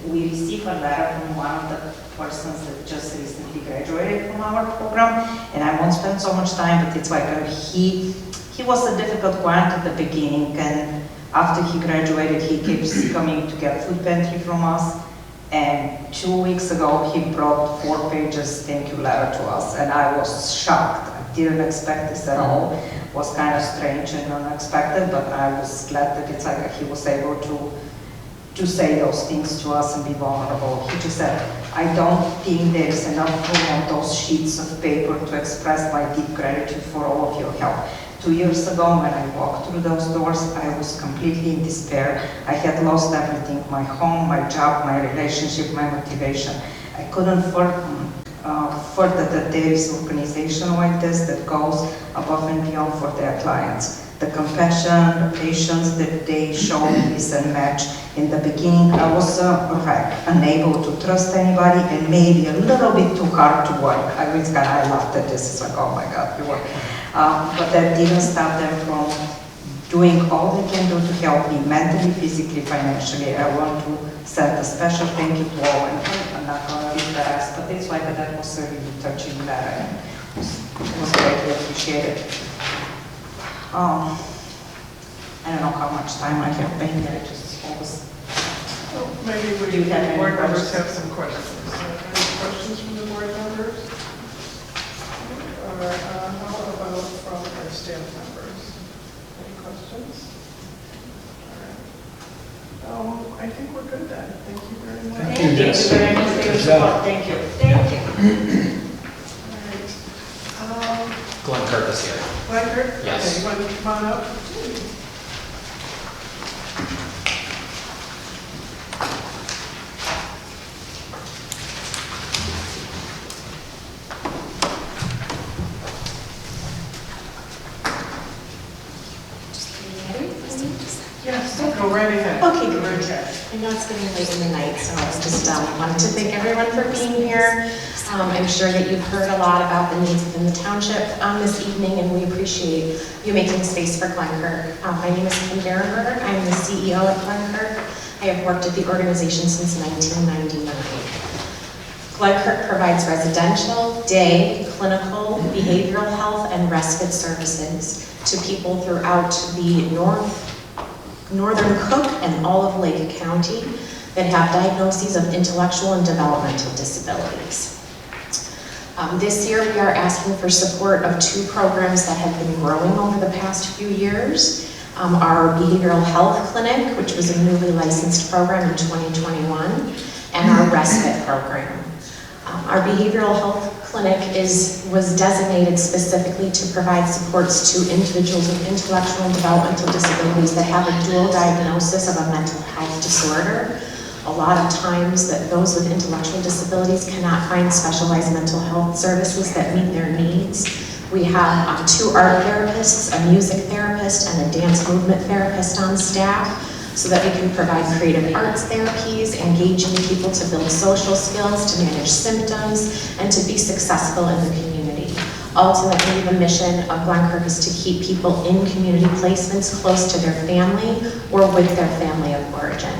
we received a letter from one of the persons that just recently graduated from our program, and I won't spend so much time, but it's like he he was a difficult client at the beginning, and after he graduated, he keeps coming to get food pantry from us. And 2 weeks ago, he brought 4 pages thank you letter to us, and I was shocked. I didn't expect this at all. It was kind of strange and unexpected, but I was glad that it's like he was able to say those things to us and be vulnerable. He just said, I don't think there's enough room on those sheets of paper to express my deep gratitude for all of your help. 2 years ago, when I walked through those doors, I was completely in despair. I had lost everything, my home, my job, my relationship, my motivation. I couldn't further that there is an organization like this that goes above and beyond for their clients. The compassion, the patience that they show me is unmatched. In the beginning, I was a wreck, unable to trust anybody, and maybe a little bit too hard to work. I laughed at this. It's like, oh my God, you work. But that didn't stop them from doing all they can do to help me mentally, physically, financially. I want to send a special thank you to all, and I'm not going to read the rest, but it's like that was a really touching letter, and it was greatly appreciated. I don't know how much time I have been there, just always. Maybe the board members have some questions. Any questions from the board members? Or how about from our staff members? Any questions? All right. I think we're good then. Thank you very much. Thank you very much for your support. Thank you. Thank you. All right. Glenn Kirk is here. Glenn Kirk? Yes. Okay, you want to come on up? Yes, go right ahead. Okay, good. I know it's getting late in the night, so I just wanted to thank everyone for being here. I'm sure that you've heard a lot about the needs within the township this evening, and we appreciate you making space for Glenkirk. My name is Kim Berenberg. I'm the CEO at Glenkirk. I have worked at the organization since 1999. Glenkirk provides residential, day, clinical, behavioral health, and respite services to people throughout the Northern Cook and all of Lake County that have diagnoses of intellectual and developmental disabilities. This year we are asking for support of 2 programs that have been growing over the past few years. Our behavioral health clinic, which was a newly licensed program in 2021, and our respite program. Our behavioral health clinic was designated specifically to provide supports to individuals with intellectual and developmental disabilities that have a dual diagnosis of a mental health disorder. A lot of times that those with intellectual disabilities cannot find specialized mental health services that meet their needs. We have 2 art therapists, a music therapist, and a dance movement therapist on staff, so that we can provide creative arts therapies, engaging people to build social skills, to manage symptoms, and to be successful in the community. Ultimately, the mission of Glenkirk is to keep people in community placements close to their family or with their family of origin.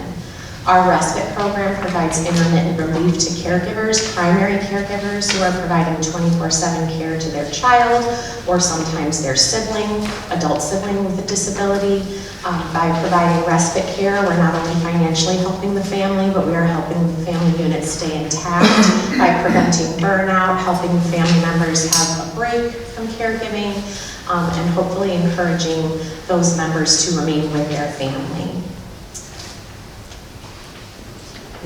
Our respite program provides intermittent relief to caregivers, primary caregivers who are providing 24/7 care to their child or sometimes their sibling, adult sibling with a disability. By providing respite care, we're not only financially helping the family, but we are helping the family unit stay intact by preventing burnout, helping family members have a break from caregiving, and hopefully encouraging those members to remain with their family.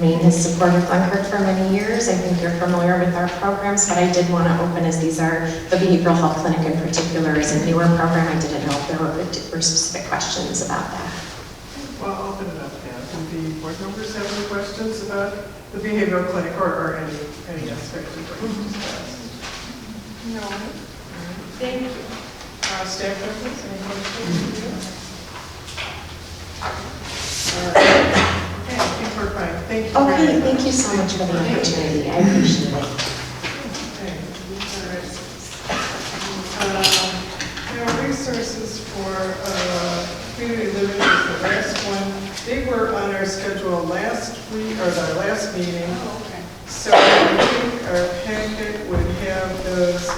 Maine has supported Glenkirk for many years. I think you're familiar with our programs, but I did want to open, as these are, the behavioral health clinic in particular is a newer program. I didn't know if there were specific questions about that. Well, I'll open it up now. Do the board members have any questions about the behavioral clinic or any aspect of what you discussed? No. Thank you. Staff members, any questions? Okay, I think we're fine. Thank you. Okay, thank you so much for the opportunity. I appreciate it. Okay, all right. There are resources for community living is the last one. They were on our schedule last week, or our last meeting. So I think our packet would have those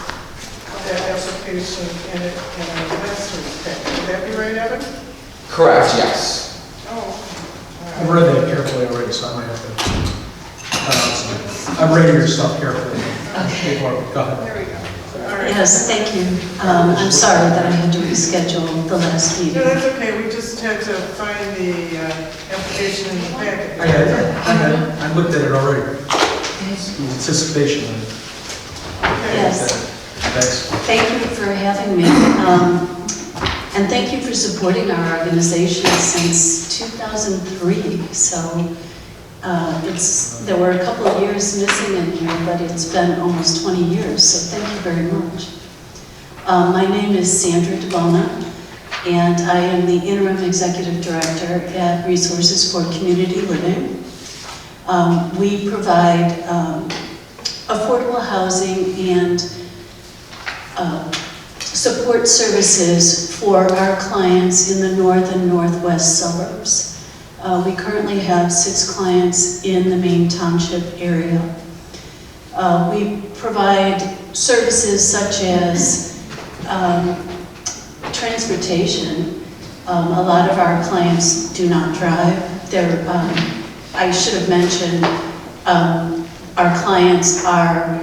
that application in our last week's packet. Would that be right, Evan? Correct, yes. I've read that carefully already, so I might have to. I've read your stuff carefully. Okay. Before, go ahead. There we go. All right. Yes, thank you. I'm sorry that I had to reschedule the last meeting. No, that's okay. We just had to find the application in the packet. I had it. I looked at it already. Anticipation of it. Yes. Thanks. Thank you for having me. And thank you for supporting our organization since 2003. So there were a couple of years missing in here, but it's been almost 20 years, so thank you very much. My name is Sandra DeBona, and I am the Interim Executive Director at Resources for Community Living. We provide affordable housing and support services for our clients in the north and northwest suburbs. We currently have 6 clients in the Maine Township area. We provide services such as transportation. A lot of our clients do not drive. I should have mentioned, our clients are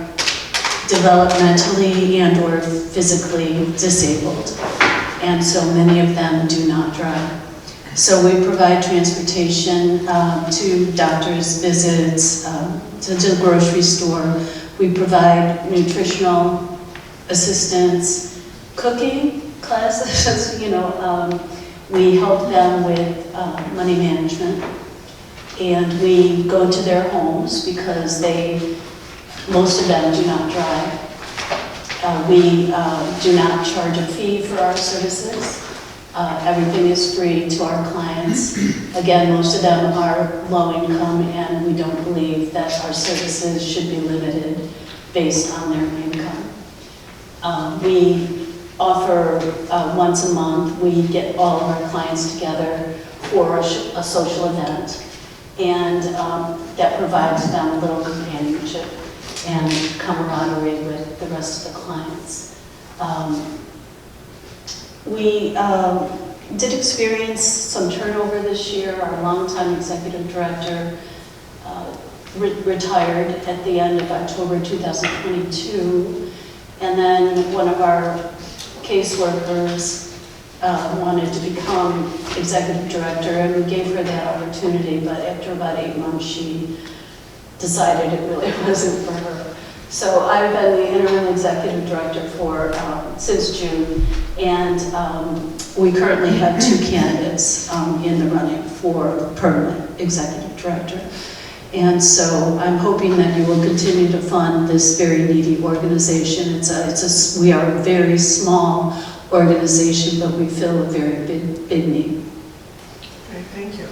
developmentally and or physically disabled, and so many of them do not drive. So we provide transportation to doctor's visits, to the grocery store. We provide nutritional assistance, cooking classes, we help them with money management. And we go to their homes because most of them do not drive. We do not charge a fee for our services. Everything is free to our clients. Again, most of them are low income, and we don't believe that our services should be limited based on their income. We offer once a month, we get all of our clients together for a social event, and that provides them a little companionship and camaraderie with the rest of the clients. We did experience some turnover this year. Our longtime executive director retired at the end of October 2022, and then one of our caseworkers wanted to become executive director, and we gave her that opportunity, but after about 8 months, she decided it really wasn't for her. So I've been the interim executive director since June, and we currently have 2 candidates in the running for permanent executive director. And so I'm hoping that you will continue to fund this very needy organization. We are a very small organization, but we fill a very big need. Okay, thank you.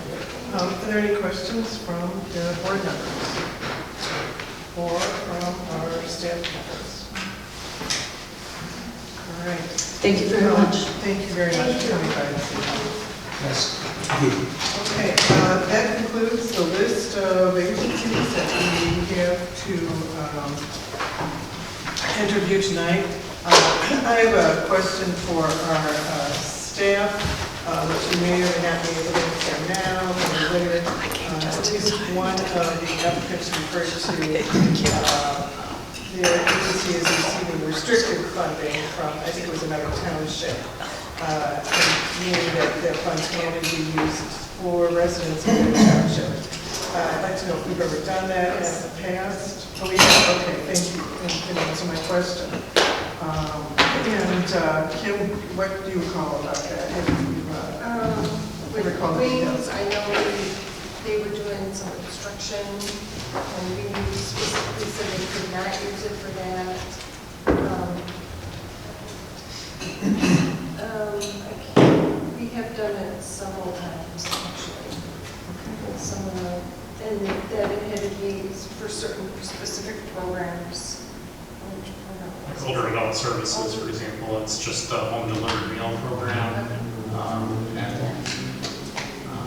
Are there any questions from the board members or from our staff members? All right. Thank you very much. Thank you very much for coming by this evening. Yes. Okay, that concludes the list of agencies that we have to interview tonight. I have a question for our staff, which you may or may not be able to answer now or later. At least one of the applicants referred to their agency is receiving restricted funding from, I think it was another township, meaning that their funds can only be used for residents in the township. I'd like to know if we've ever done that in the past. Oh, we have. Okay, thank you. Can answer my question. Kim, what do you recall about that? Have you, we recall the details? I know they were doing some construction, and we specifically said they could not use it for that. We have done it several times, actually. And that it had to be for certain specific programs. Like older adult services, for example, it's just a home delivered meal program. And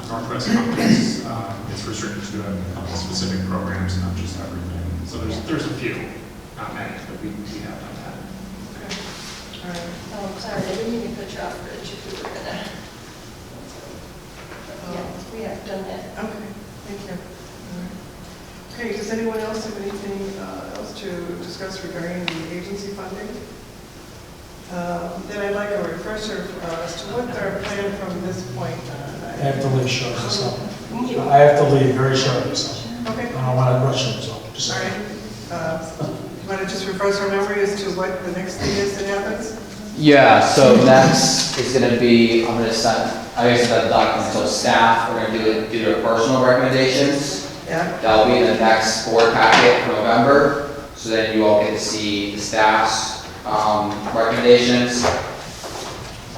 Northwest Companies, it's restricted to a couple specific programs, not just everything. So there's a few, not many, but we have done that. Okay. All right. Oh, sorry, I didn't mean to cut you off, Rich, if you were gonna. Yeah, we have done that. Okay, thank you. All right. Okay, does anyone else have anything else to discuss regarding the agency funding? Then I'd like a refresher as to what our plan from this point. I have to leave shortly, so. I have to leave very shortly, so. Okay. I don't want to rush him, so. Just All right. You want to just refresh our memory as to what the next thing is that happens? Yeah, so next is gonna be, I guess the document, so staff, we're gonna do their personal recommendations. Yeah. That'll be in the next board packet for November, so then you all get to see the staff's recommendations.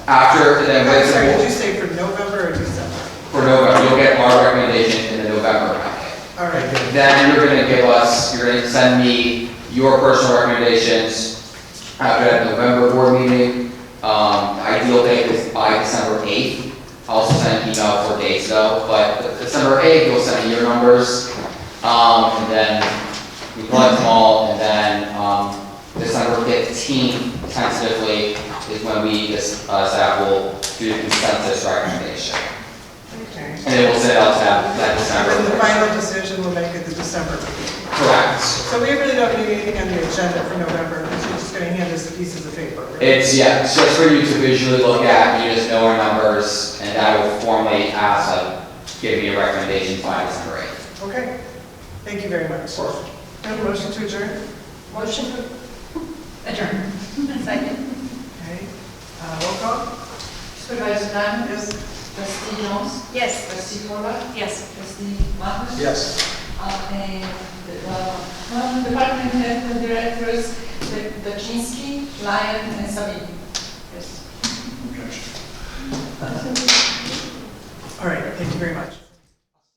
After, then I'm with sorry, did the, you say for November or December? for November, you'll get our recommendation in the November packet. All right. Then you're gonna send me your personal recommendations after that November board meeting. Ideal date is by December 8th. I'll also send an email 4 days ago, but December 8th, you'll send me your numbers. And then we collect them all, and then December 15th, tentatively, is when we, staff will do the consensus recommendation. Okay. And then we'll send it out to that December. And then the final decision we'll make at the December meeting. Correct. So we really don't need anything on the agenda for November, because you're just going to hand us the pieces of paper, right? It's just for you to visually look at, you just know our numbers, and I will formally give you a recommendation by December 8th. Okay. Thank you very much. Have a motion to adjourn? Motion to adjourn. Second. Okay. Roll call? Supervisor Dunn? Yes. Trustee Jones? Yes. Trustee Paula? Yes. Trustee Marcus? Yes. And department head directors, Daczynski, Lyon, and Sabine. Yes. All right. Thank you very much.